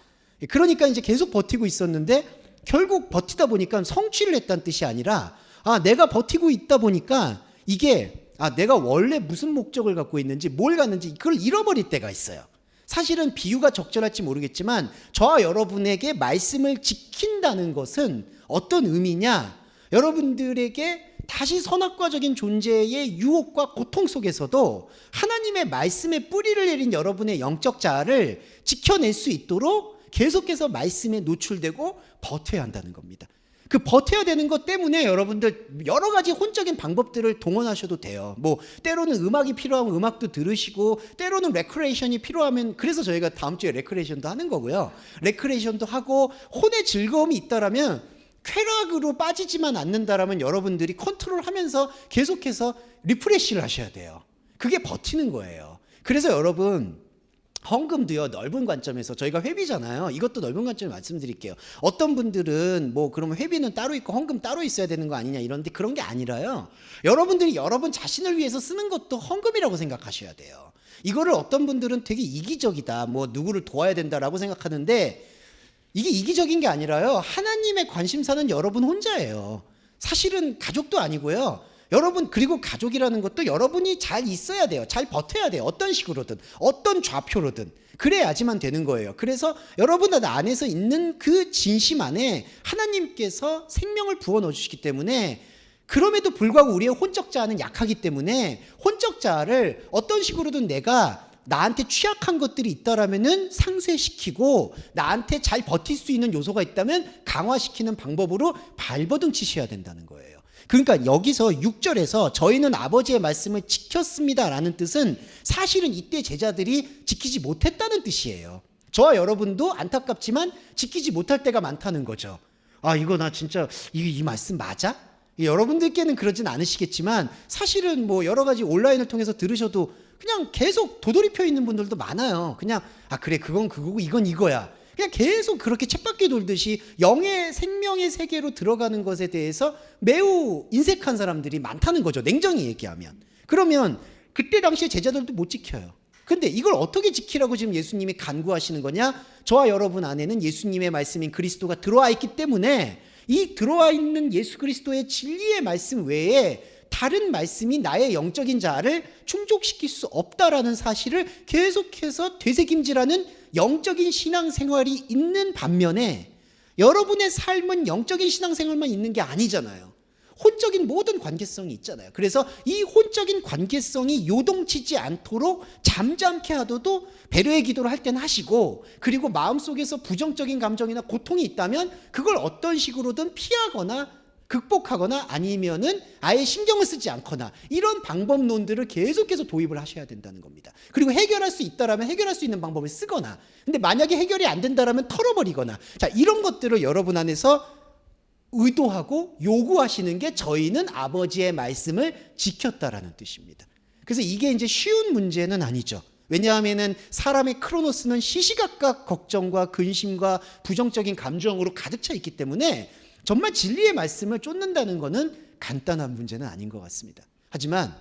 그러니까 이제 계속 버티고 있었는데 결국 버티다 보니까 성취를 했다는 뜻이 아니라 내가 버티고 있다 보니까 이게 내가 원래 무슨 목적을 갖고 있는지 뭘 갖는지 그걸 잃어버릴 때가 있어요. 사실은 비유가 적절할지 모르겠지만 저와 여러분에게 말씀을 지킨다는 것은 어떤 의미냐? 여러분들에게 다시 선악과적인 존재의 유혹과 고통 속에서도 하나님의 말씀에 뿌리를 내린 여러분의 영적 자아를 지켜낼 수 있도록 계속해서 말씀에 노출되고 버텨야 한다는 겁니다. 그 버텨야 되는 것 때문에 여러분들 여러 가지 혼적인 방법들을 동원하셔도 돼요. 뭐 때로는 음악이 필요하면 음악도 들으시고 때로는 레크레이션이 필요하면 그래서 저희가 다음 주에 레크레이션도 하는 거고요. 레크레이션도 하고 혼의 즐거움이 있다라면 쾌락으로 빠지지만 않는다라면 여러분들이 컨트롤하면서 계속해서 리프레시를 하셔야 돼요. 그게 버티는 거예요. 그래서 여러분 헌금도요 넓은 관점에서 저희가 회비잖아요. 이것도 넓은 관점에 말씀드릴게요. 어떤 분들은 뭐 그러면 회비는 따로 있고 헌금 따로 있어야 되는 거 아니냐 이런데 그런 게 아니라요. 여러분들이 여러분 자신을 위해서 쓰는 것도 헌금이라고 생각하셔야 돼요. 이거를 어떤 분들은 되게 이기적이다. 뭐 누구를 도와야 된다라고 생각하는데 이게 이기적인 게 아니라요. 하나님의 관심사는 여러분 혼자예요. 사실은 가족도 아니고요. 여러분 그리고 가족이라는 것도 여러분이 잘 있어야 돼요. 잘 버텨야 돼요. 어떤 식으로든 어떤 좌표로든 그래야지만 되는 거예요. 그래서 여러분 안에서 있는 그 진심 안에 하나님께서 생명을 부어 넣어주시기 때문에 그럼에도 불구하고 우리의 혼적 자아는 약하기 때문에 혼적 자아를 어떤 식으로든 내가 나한테 취약한 것들이 있다라면은 상쇄시키고 나한테 잘 버틸 수 있는 요소가 있다면 강화시키는 방법으로 발버둥 치셔야 된다는 거예요. 그러니까 여기서 6절에서 저희는 아버지의 말씀을 지켰습니다라는 뜻은 사실은 이때 제자들이 지키지 못했다는 뜻이에요. 저와 여러분도 안타깝지만 지키지 못할 때가 많다는 거죠. 이거 나 진짜 이 말씀 맞아? 여러분들께는 그러진 않으시겠지만 사실은 뭐 여러 가지 온라인을 통해서 들으셔도 그냥 계속 도돌이표 있는 분들도 많아요. 그냥 그래 그건 그거고 이건 이거야. 그냥 계속 그렇게 쳇바퀴 돌듯이 영의 생명의 세계로 들어가는 것에 대해서 매우 인색한 사람들이 많다는 거죠. 냉정히 얘기하면. 그러면 그때 당시에 제자들도 못 지켜요. 근데 이걸 어떻게 지키라고 지금 예수님이 간구하시는 거냐? 저와 여러분 안에는 예수님의 말씀인 그리스도가 들어와 있기 때문에 이 들어와 있는 예수 그리스도의 진리의 말씀 외에 다른 말씀이 나의 영적인 자아를 충족시킬 수 없다라는 사실을 계속해서 되새김질하는 영적인 신앙생활이 있는 반면에 여러분의 삶은 영적인 신앙생활만 있는 게 아니잖아요. 혼적인 모든 관계성이 있잖아요. 그래서 이 혼적인 관계성이 요동치지 않도록 잠잠케 하도도 배려의 기도를 할 때는 하시고 그리고 마음속에서 부정적인 감정이나 고통이 있다면 그걸 어떤 식으로든 피하거나 극복하거나 아니면은 아예 신경을 쓰지 않거나 이런 방법론들을 계속해서 도입을 하셔야 된다는 겁니다. 그리고 해결할 수 있다라면 해결할 수 있는 방법을 쓰거나 근데 만약에 해결이 안 된다라면 털어버리거나 자 이런 것들을 여러분 안에서 의도하고 요구하시는 게 저희는 아버지의 말씀을 지켰다라는 뜻입니다. 그래서 이게 이제 쉬운 문제는 아니죠. 왜냐하면은 사람의 크로노스는 시시각각 걱정과 근심과 부정적인 감정으로 가득 차 있기 때문에 정말 진리의 말씀을 쫓는다는 것은 간단한 문제는 아닌 것 같습니다. 하지만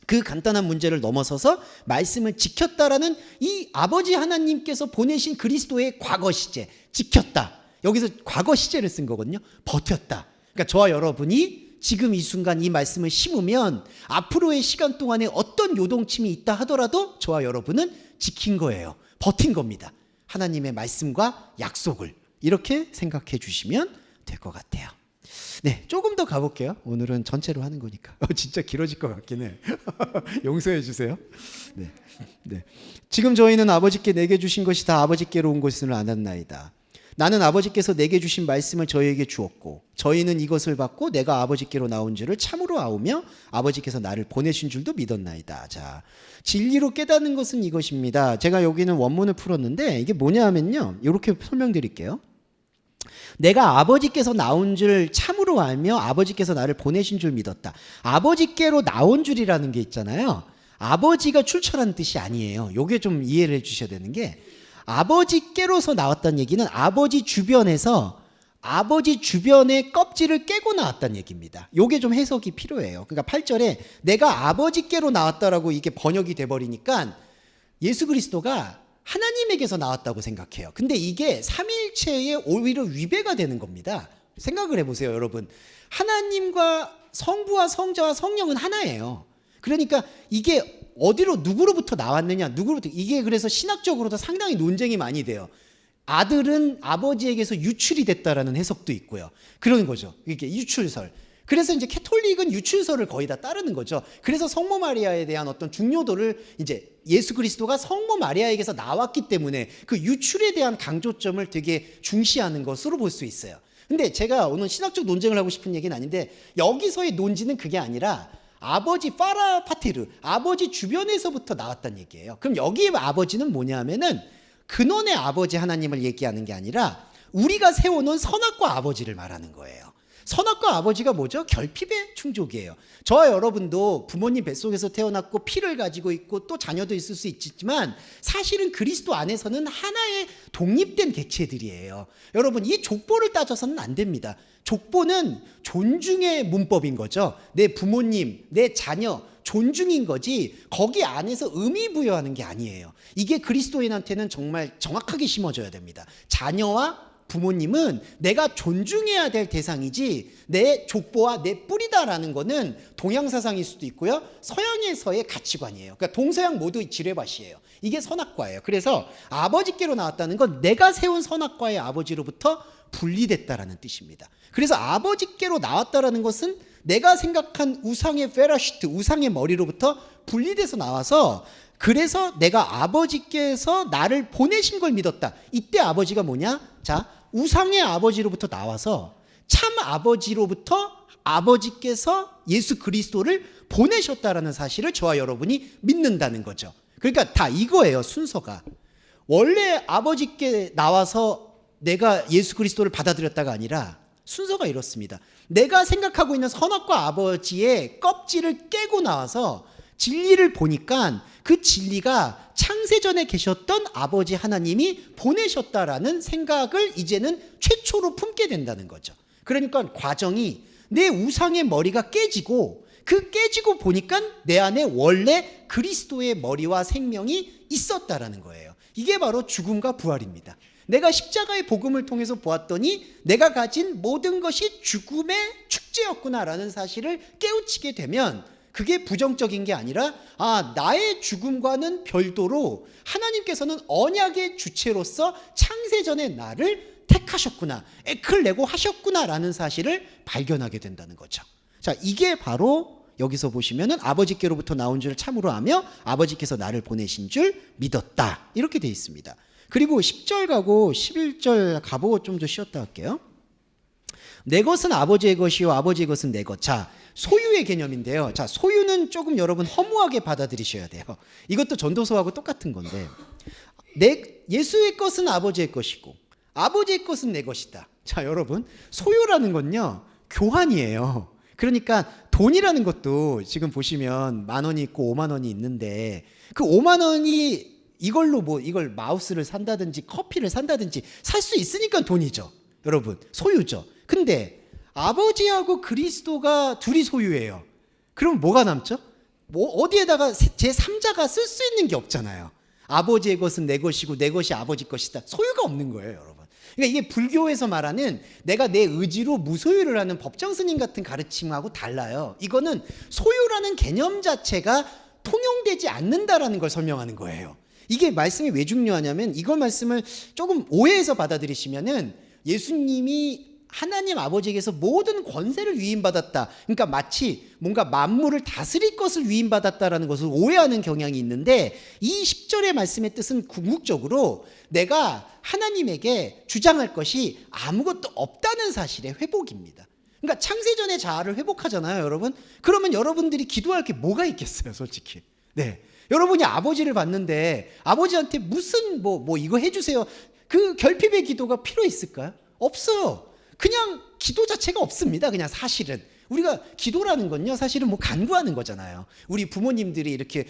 그 간단한 문제를 넘어서서 말씀을 지켰다라는 이 아버지 하나님께서 보내신 그리스도의 과거 시제, 지켰다. 여기서 과거 시제를 쓴 거거든요. 버텼다. 그러니까 저와 여러분이 지금 이 순간 이 말씀을 심으면 앞으로의 시간 동안에 어떤 요동침이 있다 하더라도 저와 여러분은 지킨 거예요. 버틴 겁니다. 하나님의 말씀과 약속을 이렇게 생각해 주시면 될 것 같아요. 네, 조금 더 가볼게요. 오늘은 전체로 하는 거니까. 진짜 길어질 것 같긴 해. 용서해 주세요. 네. 지금 저희는 아버지께 내게 주신 것이 다 아버지께로 온 것을 아났나이다. 나는 아버지께서 내게 주신 말씀을 저희에게 주었고 저희는 이것을 받고 내가 아버지께로 나온 줄을 참으로 아오며 아버지께서 나를 보내신 줄도 믿었나이다. 자, 진리로 깨닫는 것은 이것입니다. 제가 여기는 원문을 풀었는데 이게 뭐냐 하면요, 이렇게 설명드릴게요. 내가 아버지께서 나온 줄 참으로 알며 아버지께서 나를 보내신 줄 믿었다. 아버지께로 나온 줄이라는 게 있잖아요. 아버지가 출처라는 뜻이 아니에요. 요게 좀 이해를 해 주셔야 되는 게, 아버지께로서 나왔다는 얘기는 아버지 주변에서 아버지 주변의 껍질을 깨고 나왔다는 얘기입니다. 요게 좀 해석이 필요해요. 그러니까 8절에 내가 아버지께로 나왔다라고 이게 번역이 돼버리니까 예수 그리스도가 하나님에게서 나왔다고 생각해요. 근데 이게 삼위일체에 오히려 위배가 되는 겁니다. 생각을 해보세요, 여러분. 하나님과 성부와 성자와 성령은 하나예요. 그러니까 이게 어디로 누구로부터 나왔느냐, 누구로부터, 이게 그래서 신학적으로도 상당히 논쟁이 많이 돼요. 아들은 아버지에게서 유출이 됐다라는 해석도 있고요. 그런 거죠. 이게 유출설. 그래서 이제 캐톨릭은 유출설을 거의 다 따르는 거죠. 그래서 성모 마리아에 대한 어떤 중요도를 이제 예수 그리스도가 성모 마리아에게서 나왔기 때문에 그 유출에 대한 강조점을 되게 중시하는 것으로 볼 수 있어요. 근데 제가 오늘 신학적 논쟁을 하고 싶은 얘기는 아닌데, 여기서의 논지는 그게 아니라 아버지 파라 파테르, 아버지 주변에서부터 나왔다는 얘기예요. 그럼 여기에 아버지는 뭐냐 하면은 근원의 아버지 하나님을 얘기하는 게 아니라 우리가 세워놓은 선악과 아버지를 말하는 거예요. 선악과 아버지가 뭐죠? 결핍의 충족이에요. 저와 여러분도 부모님 뱃속에서 태어났고 피를 가지고 있고 또 자녀도 있을 수 있지만 사실은 그리스도 안에서는 하나의 독립된 객체들이에요. 여러분, 이 족보를 따져서는 안 됩니다. 족보는 존중의 문법인 거죠. 내 부모님, 내 자녀 존중인 거지 거기 안에서 의미 부여하는 게 아니에요. 이게 그리스도인한테는 정말 정확하게 심어져야 됩니다. 자녀와 부모님은 내가 존중해야 될 대상이지 내 족보와 내 뿌리다라는 거는 동양 사상일 수도 있고요, 서양에서의 가치관이에요. 그러니까 동서양 모두 지뢰밭이에요. 이게 선악과예요. 그래서 아버지께로 나왔다는 건 내가 세운 선악과의 아버지로부터 분리됐다라는 뜻입니다. 그래서 아버지께로 나왔다라는 것은 내가 생각한 우상의 페라시트, 우상의 머리로부터 분리돼서 나와서, 그래서 내가 아버지께서 나를 보내신 걸 믿었다. 이때 아버지가 뭐냐? 자, 우상의 아버지로부터 나와서 참 아버지로부터 아버지께서 예수 그리스도를 보내셨다라는 사실을 저와 여러분이 믿는다는 거죠. 그러니까 다 이거예요, 순서가. 원래 아버지께 나와서 내가 예수 그리스도를 받아들였다가 아니라 순서가 이렇습니다. 내가 생각하고 있는 선악과 아버지의 껍질을 깨고 나와서 진리를 보니까 그 진리가 창세전에 계셨던 아버지 하나님이 보내셨다라는 생각을 이제는 최초로 품게 된다는 거죠. 그러니까 과정이 내 우상의 머리가 깨지고, 그 깨지고 보니까 내 안에 원래 그리스도의 머리와 생명이 있었다라는 거예요. 이게 바로 죽음과 부활입니다. 내가 십자가의 복음을 통해서 보았더니 내가 가진 모든 것이 죽음의 축제였구나라는 사실을 깨우치게 되면 그게 부정적인 게 아니라, 아, 나의 죽음과는 별도로 하나님께서는 언약의 주체로서 창세전에 나를 택하셨구나, 액을 내고 하셨구나라는 사실을 발견하게 된다는 거죠. 자, 이게 바로 여기서 보시면은 아버지께로부터 나온 줄 참으로 아며 아버지께서 나를 보내신 줄 믿었다, 이렇게 되어 있습니다. 그리고 10절 가고 11절 가보고 좀 더 쉬었다 할게요. 내 것은 아버지의 것이요 아버지의 것은 내 것. 자, 소유의 개념인데요. 자, 소유는 조금 여러분 허무하게 받아들이셔야 돼요. 이것도 전도서하고 똑같은 건데, 예수의 것은 아버지의 것이고 아버지의 것은 내 것이다. 자, 여러분, 소유라는 건요 교환이에요. 그러니까 돈이라는 것도 지금 보시면 10,000원이 있고 50,000원이 있는데 그 50,000원이 이걸로 뭐 이걸 마우스를 산다든지 커피를 산다든지 살 수 있으니까 돈이죠. 여러분, 소유죠. 근데 아버지하고 그리스도가 둘이 소유예요. 그럼 뭐가 남죠? 뭐 어디에다가 제3자가 쓸 수 있는 게 없잖아요. 아버지의 것은 내 것이고 내 것이 아버지 것이다. 소유가 없는 거예요, 여러분. 그러니까 이게 불교에서 말하는 내가 내 의지로 무소유를 하는 법정 스님 같은 가르침하고 달라요. 이거는 소유라는 개념 자체가 통용되지 않는다라는 걸 설명하는 거예요. 이게 말씀이 왜 중요하냐면 이걸 말씀을 조금 오해해서 받아들이시면은 예수님이 하나님 아버지에게서 모든 권세를 위임받았다. 그러니까 마치 뭔가 만물을 다스릴 것을 위임받았다라는 것을 오해하는 경향이 있는데 이 10절의 말씀의 뜻은 궁극적으로 내가 하나님에게 주장할 것이 아무것도 없다는 사실의 회복입니다. 그러니까 창세전의 자아를 회복하잖아요, 여러분. 그러면 여러분들이 기도할 게 뭐가 있겠어요, 솔직히. 네. 여러분이 아버지를 봤는데 아버지한테 무슨 뭐 이거 해주세요. 그 결핍의 기도가 필요 있을까요? 없어요. 그냥 기도 자체가 없습니다. 그냥 사실은 우리가 기도라는 건요, 사실은 뭐 간구하는 거잖아요. 우리 부모님들이 이렇게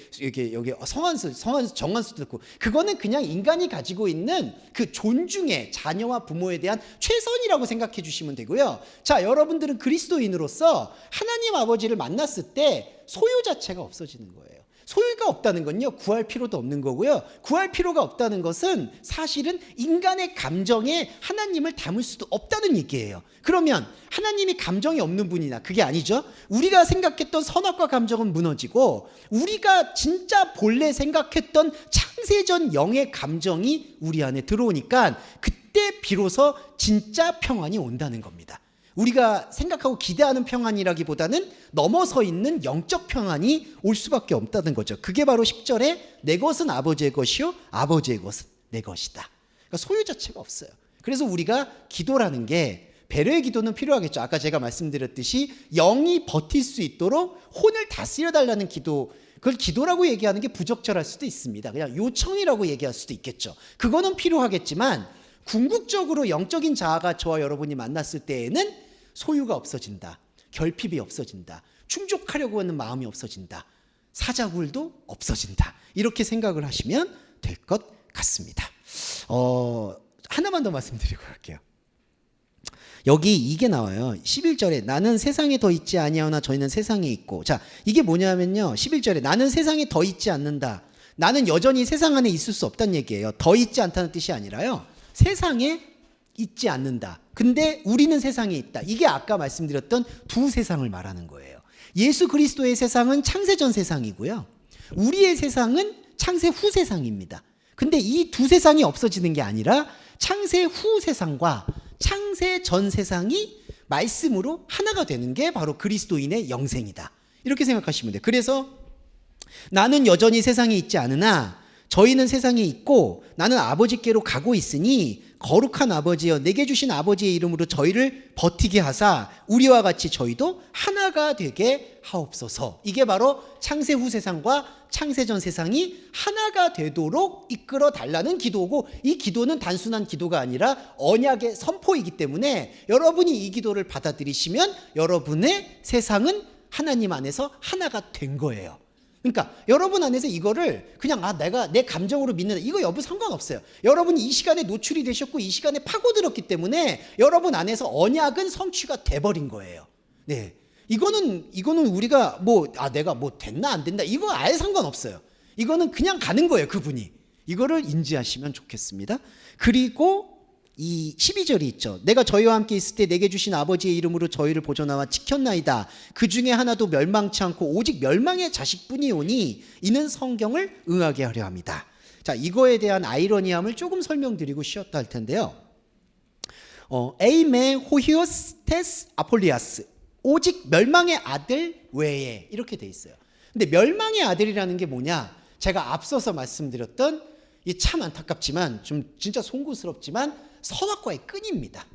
여기 성한수, 정한수 듣고 그거는 그냥 인간이 가지고 있는 그 존중의 자녀와 부모에 대한 최선이라고 생각해 주시면 되고요. 자, 여러분들은 그리스도인으로서 하나님 아버지를 만났을 때 소유 자체가 없어지는 거예요. 소유가 없다는 건요, 구할 필요도 없는 거고요. 구할 필요가 없다는 것은 사실은 인간의 감정에 하나님을 담을 수도 없다는 얘기예요. 그러면 하나님이 감정이 없는 분이나 그게 아니죠. 우리가 생각했던 선악과 감정은 무너지고 우리가 진짜 본래 생각했던 창세전 영의 감정이 우리 안에 들어오니까 그때 비로소 진짜 평안이 온다는 겁니다. 우리가 생각하고 기대하는 평안이라기보다는 넘어서 있는 영적 평안이 올 수밖에 없다는 거죠. 그게 바로 10절에 내 것은 아버지의 것이요 아버지의 것은 내 것이다. 그러니까 소유 자체가 없어요. 그래서 우리가 기도라는 게 배려의 기도는 필요하겠죠. 아까 제가 말씀드렸듯이 영이 버틸 수 있도록 혼을 다스려 달라는 기도, 그걸 기도라고 얘기하는 게 부적절할 수도 있습니다. 그냥 요청이라고 얘기할 수도 있겠죠. 그거는 필요하겠지만 궁극적으로 영적인 자아가 저와 여러분이 만났을 때에는 소유가 없어진다. 결핍이 없어진다. 충족하려고 하는 마음이 없어진다. 사자굴도 없어진다. 이렇게 생각을 하시면 될 것 같습니다. 하나만 더 말씀드리고 갈게요. 여기 이게 나와요. 11절에 나는 세상에 더 있지 아니하오나 저희는 세상에 있고. 자, 이게 뭐냐면요. 11절에 나는 세상에 더 있지 않는다. 나는 여전히 세상 안에 있을 수 없다는 얘기예요. 더 있지 않다는 뜻이 아니라요. 세상에 있지 않는다. 근데 우리는 세상에 있다. 이게 아까 말씀드렸던 두 세상을 말하는 거예요. 예수 그리스도의 세상은 창세전 세상이고요. 우리의 세상은 창세 후 세상입니다. 근데 이 두 세상이 없어지는 게 아니라 창세 후 세상과 창세 전 세상이 말씀으로 하나가 되는 게 바로 그리스도인의 영생이다. 이렇게 생각하시면 돼요. 그래서 나는 여전히 세상에 있지 않으나 저희는 세상에 있고 나는 아버지께로 가고 있으니 거룩한 아버지여 내게 주신 아버지의 이름으로 저희를 버티게 하사 우리와 같이 저희도 하나가 되게 하옵소서. 이게 바로 창세 후 세상과 창세 전 세상이 하나가 되도록 이끌어 달라는 기도고, 이 기도는 단순한 기도가 아니라 언약의 선포이기 때문에 여러분이 이 기도를 받아들이시면 여러분의 세상은 하나님 안에서 하나가 된 거예요. 그러니까 여러분 안에서 이거를 그냥 내가 내 감정으로 믿는다, 이거 여부 상관없어요. 여러분이 이 시간에 노출이 되셨고 이 시간에 파고들었기 때문에 여러분 안에서 언약은 성취가 돼버린 거예요. 네, 이거는 우리가 내가 됐나 안 된다, 이거 아예 상관없어요. 이거는 그냥 가는 거예요. 그분이 이거를 인지하시면 좋겠습니다. 그리고 이 12절이 있죠. 내가 저희와 함께 있을 때 내게 주신 아버지의 이름으로 저희를 보존하와 지켰나이다. 그 중에 하나도 멸망치 않고 오직 mel망의 자식뿐이오니 이는 성경을 응하게 하려 합니다. 자, 이거에 대한 아이러니함을 조금 설명드리고 쉬었다 할 텐데요. 에이메 호히오스 테스 아폴리아스, 오직 멸망의 아들 외에, 이렇게 돼 있어요. 근데 멸망의 아들이라는 게 뭐냐? 제가 앞서서 말씀드렸던, 이 참 안타깝지만 좀 진짜 송구스럽지만 선악과의 끈입니다.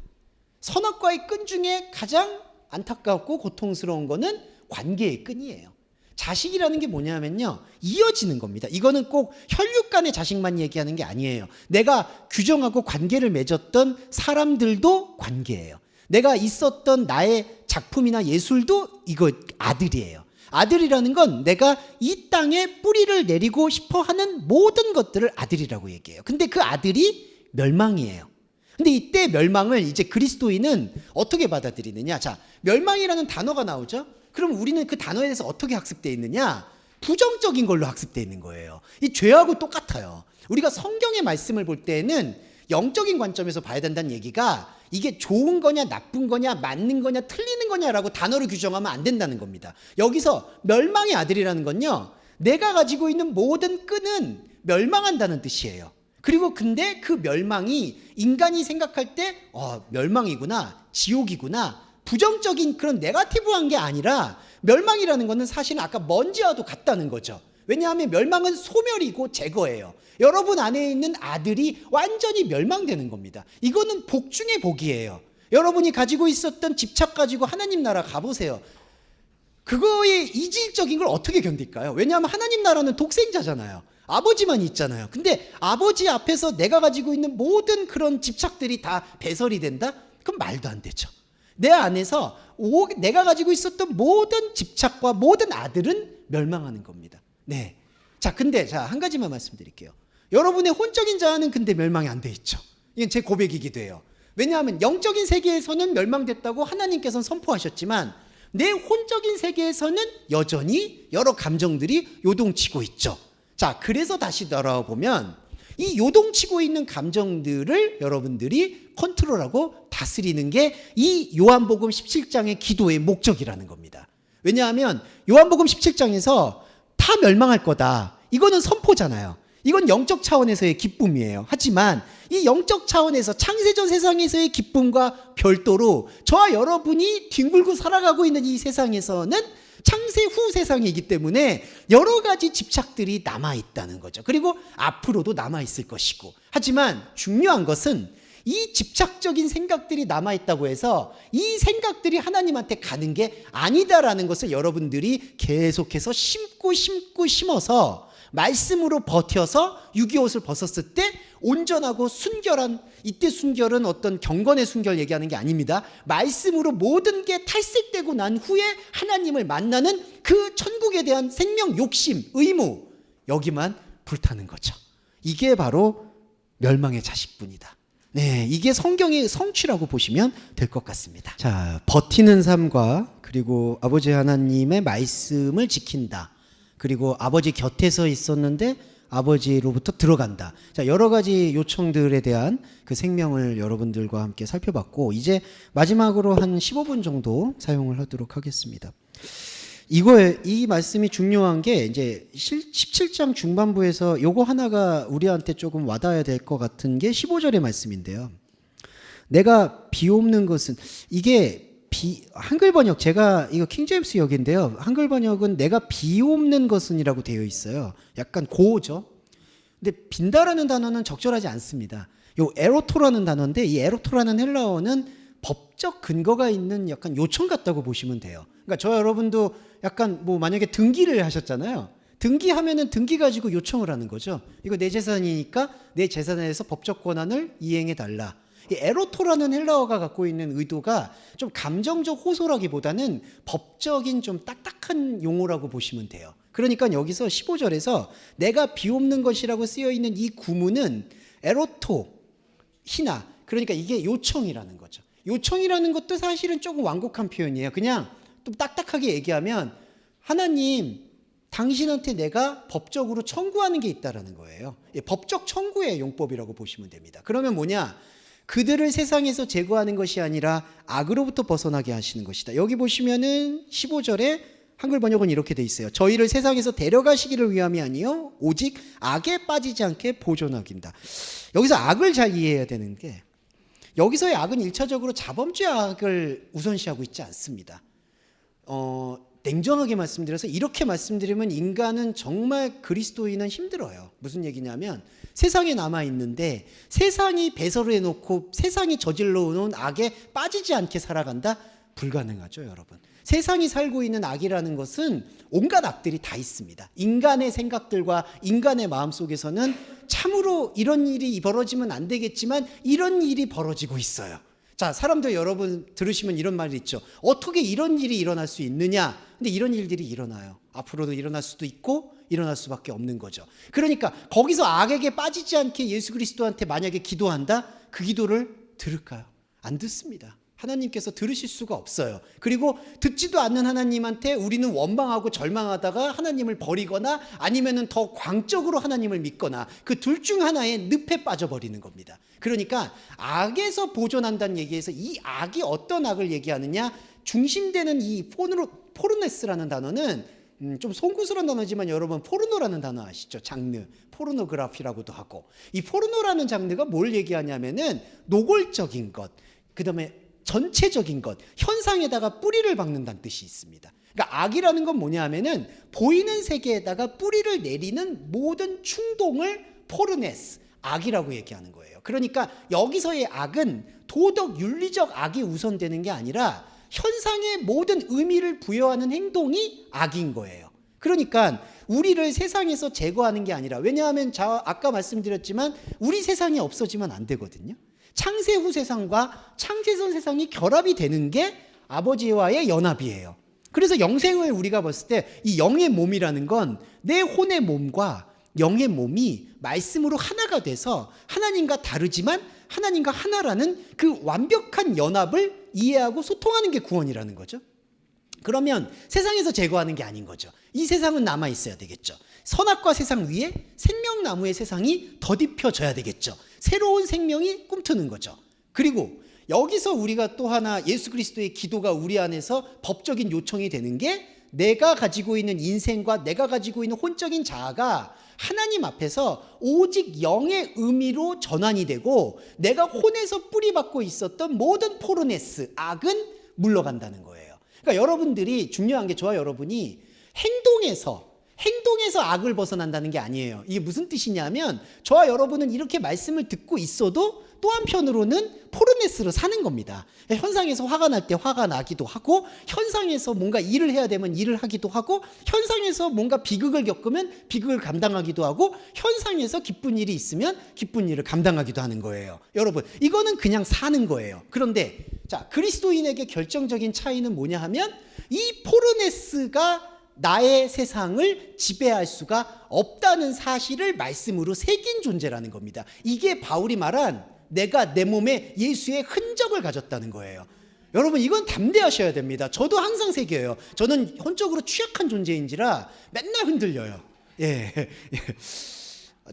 선악과의 끈 중에 가장 안타깝고 고통스러운 거는 관계의 끈이에요. 자식이라는 게 뭐냐면요, 이어지는 겁니다. 이거는 꼭 혈육 간의 자식만 얘기하는 게 아니에요. 내가 규정하고 관계를 맺었던 사람들도 관계예요. 내가 있었던 나의 작품이나 예술도 이거 아들이에요. 아들이라는 건 내가 이 땅에 뿌리를 내리고 싶어 하는 모든 것들을 아들이라고 얘기해요. 근데 그 아들이 멸망이에요. 근데 이때 멸망을 이제 그리스도인은 어떻게 받아들이느냐? 자, 멸망이라는 단어가 나오죠? 그럼 우리는 그 단어에 대해서 어떻게 학습되어 있느냐? 부정적인 걸로 학습되어 있는 거예요. 이 죄하고 똑같아요. 우리가 성경의 말씀을 볼 때는 영적인 관점에서 봐야 된다는 얘기가 이게 좋은 거냐 나쁜 거냐 맞는 거냐 틀리는 거냐라고 단어를 규정하면 안 된다는 겁니다. 여기서 멸망의 아들이라는 건요, 내가 가지고 있는 모든 끈은 멸망한다는 뜻이에요. 그리고 근데 그 멸망이 인간이 생각할 때 멸망이구나, 지옥이구나, 부정적인 그런 네거티브한 게 아니라 멸망이라는 거는 사실은 아까 먼지와도 같다는 거죠. 왜냐하면 멸망은 소멸이고 제거예요. 여러분 안에 있는 아들이 완전히 멸망되는 겁니다. 이거는 복 중에 복이에요. 여러분이 가지고 있었던 집착 가지고 하나님 나라 가보세요. 그거의 이질적인 걸 어떻게 견딜까요? 왜냐하면 하나님 나라는 독생자잖아요. 아버지만 있잖아요. 근데 아버지 앞에서 내가 가지고 있는 모든 그런 집착들이 다 배설이 된다? 그럼 말도 안 되죠. 내 안에서 내가 가지고 있었던 모든 집착과 모든 아들은 멸망하는 겁니다. 네. 자, 근데 한 가지만 말씀드릴게요. 여러분의 혼적인 자아는 근데 멸망이 안 돼 있죠. 이건 제 고백이기도 해요. 왜냐하면 영적인 세계에서는 멸망됐다고 하나님께서는 선포하셨지만 내 혼적인 세계에서는 여전히 여러 감정들이 요동치고 있죠. 자, 그래서 다시 돌아와 보면 이 요동치고 있는 감정들을 여러분들이 컨트롤하고 다스리는 게 이 요한복음 17장의 기도의 목적이라는 겁니다. 왜냐하면 요한복음 17장에서 다 멸망할 거다, 이거는 선포잖아요. 이건 영적 차원에서의 기쁨이에요. 하지만 이 영적 차원에서 창세전 세상에서의 기쁨과 별도로 저와 여러분이 뒹굴고 살아가고 있는 이 세상에서는 창세 후 세상이기 때문에 여러 가지 집착들이 남아있다는 거죠. 그리고 앞으로도 남아있을 것이고, 하지만 중요한 것은 이 집착적인 생각들이 남아있다고 해서 이 생각들이 하나님한테 가는 게 아니다라는 것을 여러분들이 계속해서 심고 심어서 말씀으로 버텨서 유기옷을 벗었을 때 온전하고 순결한, 이때 순결은 어떤 경건의 순결 얘기하는 게 아닙니다. 말씀으로 모든 게 탈색되고 난 후에 하나님을 만나는 그 천국에 대한 생명, 욕심, 의무, 여기만 불타는 거죠. 이게 바로 멸망의 자식뿐이다. 네, 이게 성경의 성취라고 보시면 될 것 같습니다. 자, 버티는 삶과 그리고 아버지 하나님의 말씀을 지킨다. 그리고 아버지 곁에서 있었는데 아버지로부터 들어간다. 자, 여러 가지 요청들에 대한 그 생명을 여러분들과 함께 살펴봤고, 이제 마지막으로 한 15분 정도 사용을 하도록 하겠습니다. 이 말씀이 중요한 게 이제 17장 중반부에서 요거 하나가 우리한테 조금 와닿아야 될 것 같은 게 15절의 말씀인데요. 내가 비옵는 것은, 이게 한글 번역, 제가 이거 킹제임스 역인데요. 한글 번역은 내가 비옵는 것은이라고 되어 있어요. 약간 고어죠. 근데 빈다라는 단어는 적절하지 않습니다. 요 에로토라는 단어인데, 이 에로토라는 헬라어는 법적 근거가 있는 약간 요청 같다고 보시면 돼요. 그러니까 저 여러분도 약간 만약에 등기를 하셨잖아요. 등기하면은 등기 가지고 요청을 하는 거죠. 이거 내 재산이니까 내 재산에 대해서 법적 권한을 이행해 달라. 이 에로토라는 헬라어가 갖고 있는 의도가 좀 감정적 호소라기보다는 법적인 좀 딱딱한 용어라고 보시면 돼요. 그러니까 여기서 15절에서 내가 비옵는 것이라고 쓰여 있는 이 구문은 에로토, 히나, 그러니까 이게 요청이라는 거죠. 요청이라는 것도 사실은 조금 완곡한 표현이에요. 그냥 좀 딱딱하게 얘기하면 하나님, 당신한테 내가 법적으로 청구하는 게 있다라는 거예요. 법적 청구의 용법이라고 보시면 됩니다. 그러면 뭐냐? 그들을 세상에서 제거하는 것이 아니라 악으로부터 벗어나게 하시는 것이다. 여기 보시면은 15절에 한글 번역은 이렇게 돼 있어요. 저희를 세상에서 데려가시기를 위함이 아니요 오직 악에 빠지지 않게 보존하기입니다. 여기서 악을 잘 이해해야 되는 게, 여기서의 악은 1차적으로 자범죄 악을 우선시하고 있지 않습니다. 냉정하게 말씀드려서 이렇게 말씀드리면 인간은 정말 그리스도인은 힘들어요. 무슨 얘기냐면 세상에 남아있는데 세상이 배설을 해놓고 세상이 저질러 놓은 악에 빠지지 않게 살아간다? 불가능하죠, 여러분. 세상이 살고 있는 악이라는 것은 온갖 악들이 다 있습니다. 인간의 생각들과 인간의 마음속에서는 참으로 이런 일이 벌어지면 안 되겠지만 이런 일이 벌어지고 있어요. 자, 사람들 여러분 들으시면 이런 말이 있죠. 어떻게 이런 일이 일어날 수 있느냐? 근데 이런 일들이 일어나요. 앞으로도 일어날 수도 있고 일어날 수밖에 없는 거죠. 그러니까 거기서 악에게 빠지지 않게 예수 그리스도한테 만약에 기도한다? 그 기도를 들을까요? 안 듣습니다. 하나님께서 들으실 수가 없어요. 그리고 듣지도 않는 하나님한테 우리는 원망하고 절망하다가 하나님을 버리거나 아니면은 더 광적으로 하나님을 믿거나 그 둘 중 하나의 늪에 빠져버리는 겁니다. 그러니까 악에서 보존한다는 얘기에서 이 악이 어떤 악을 얘기하느냐, 중심되는 이 포르네스라는 단어는 좀 송구스러운 단어지만 여러분 포르노라는 단어 아시죠? 장르, 포르노그라피라고도 하고, 이 포르노라는 장르가 뭘 얘기하냐면은 노골적인 것, 그 다음에 전체적인 것, 현상에다가 뿌리를 박는다는 뜻이 있습니다. 그러니까 악이라는 건 뭐냐 하면은 보이는 세계에다가 뿌리를 내리는 모든 충동을 포르네스, 악이라고 얘기하는 거예요. 그러니까 여기서의 악은 도덕, 윤리적 악이 우선되는 게 아니라 현상의 모든 의미를 부여하는 행동이 악인 거예요. 그러니까 우리를 세상에서 제거하는 게 아니라, 왜냐하면 아까 말씀드렸지만 우리 세상이 없어지면 안 되거든요. 창세 후 세상과 창세전 세상이 결합이 되는 게 아버지와의 연합이에요. 그래서 영생을 우리가 봤을 때 이 영의 몸이라는 건 내 혼의 몸과 영의 몸이 말씀으로 하나가 돼서 하나님과 다르지만 하나님과 하나라는 그 완벽한 연합을 이해하고 소통하는 게 구원이라는 거죠. 그러면 세상에서 제거하는 게 아닌 거죠. 이 세상은 남아 있어야 되겠죠. 선악과 세상 위에 생명나무의 세상이 덧입혀져야 되겠죠. 새로운 생명이 꿈트는 거죠. 그리고 여기서 우리가 또 하나 예수 그리스도의 기도가 우리 안에서 법적인 요청이 되는 게, 내가 가지고 있는 인생과 내가 가지고 있는 혼적인 자아가 하나님 앞에서 오직 영의 의미로 전환이 되고 내가 혼에서 뿌리박고 있었던 모든 포르네스, 악은 물러간다는 거예요. 그러니까 여러분들이 중요한 게, 저와 여러분이 행동에서 악을 벗어난다는 게 아니에요. 이게 무슨 뜻이냐면, 저와 여러분은 이렇게 말씀을 듣고 있어도 또 한편으로는 포르네스로 사는 겁니다. 현상에서 화가 날 때 화가 나기도 하고, 현상에서 뭔가 일을 해야 되면 일을 하기도 하고, 현상에서 뭔가 비극을 겪으면 비극을 감당하기도 하고, 현상에서 기쁜 일이 있으면 기쁜 일을 감당하기도 하는 거예요. 여러분, 이거는 그냥 사는 거예요. 그런데 자, 그리스도인에게 결정적인 차이는 뭐냐 하면, 이 포르네스가 나의 세상을 지배할 수가 없다는 사실을 말씀으로 새긴 존재라는 겁니다. 이게 바울이 말한 내가 내 몸에 예수의 흔적을 가졌다는 거예요. 여러분, 이건 담대하셔야 됩니다. 저도 항상 새겨요. 저는 혼적으로 취약한 존재인지라 맨날 흔들려요. 예.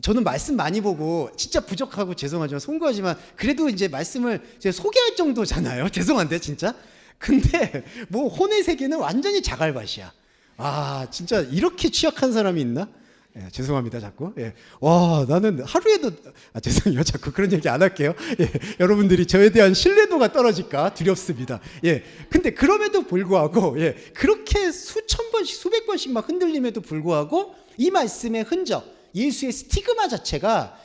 저는 말씀 많이 보고 진짜 부족하고 죄송하지만 송구하지만 그래도 이제 말씀을 제가 소개할 정도잖아요. 죄송한데 진짜. 근데 뭐 혼의 세계는 완전히 자갈밭이야. 아, 진짜 이렇게 취약한 사람이 있나? 예, 죄송합니다, 자꾸. 예. 와, 나는 하루에도, 죄송해요, 자꾸 그런 얘기 안 할게요. 예, 여러분들이 저에 대한 신뢰도가 떨어질까 두렵습니다. 예, 근데 그럼에도 불구하고, 예, 그렇게 수천 번씩, 수백 번씩 막 흔들림에도 불구하고 이 말씀의 흔적, 예수의 스티그마 자체가,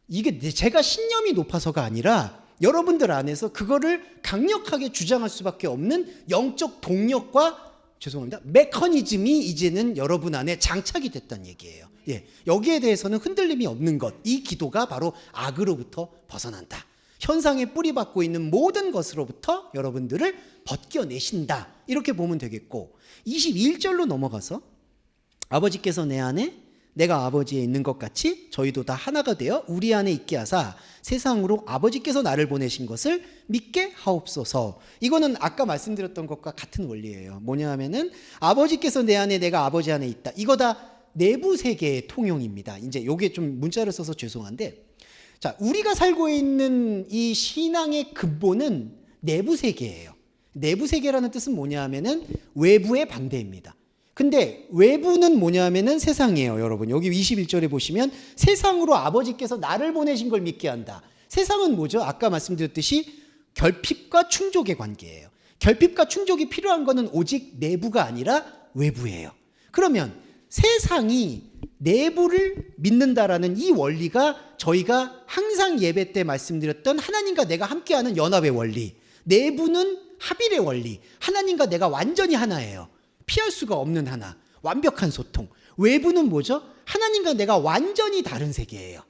이게 제가 신념이 높아서가 아니라 여러분들 안에서 그거를 강력하게 주장할 수밖에 없는 영적 동력과, 죄송합니다, 메커니즘이 이제는 여러분 안에 장착이 됐다는 얘기예요. 예, 여기에 대해서는 흔들림이 없는 것, 이 기도가 바로 악으로부터 벗어난다. 현상에 뿌리박고 있는 모든 것으로부터 여러분들을 벗겨내신다. 이렇게 보면 되겠고, 21절로 넘어가서 아버지께서 내 안에 내가 아버지에 있는 것 같이 저희도 다 하나가 되어 우리 안에 있게 하사 세상으로 아버지께서 나를 보내신 것을 믿게 하옵소서. 이거는 아까 말씀드렸던 것과 같은 원리예요. 뭐냐 하면은 아버지께서 내 안에 내가 아버지 안에 있다. 이거 다 내부 세계의 통용입니다. 이제 요게 좀 문자를 써서 죄송한데, 자, 우리가 살고 있는 이 신앙의 근본은 내부 세계예요. 내부 세계라는 뜻은 뭐냐 하면은 외부의 반대입니다. 근데 외부는 뭐냐 하면은 세상이에요, 여러분. 여기 21절에 보시면 세상으로 아버지께서 나를 보내신 걸 믿게 한다. 세상은 뭐죠? 아까 말씀드렸듯이 결핍과 충족의 관계예요. 결핍과 충족이 필요한 거는 오직 내부가 아니라 외부예요. 그러면 세상이 내부를 믿는다라는 이 원리가 저희가 항상 예배 때 말씀드렸던 하나님과 내가 함께하는 연합의 원리, 내부는 합일의 원리, 하나님과 내가 완전히 하나예요. 피할 수가 없는 하나, 완벽한 소통. 외부는 뭐죠? 하나님과 내가 완전히 다른 세계예요.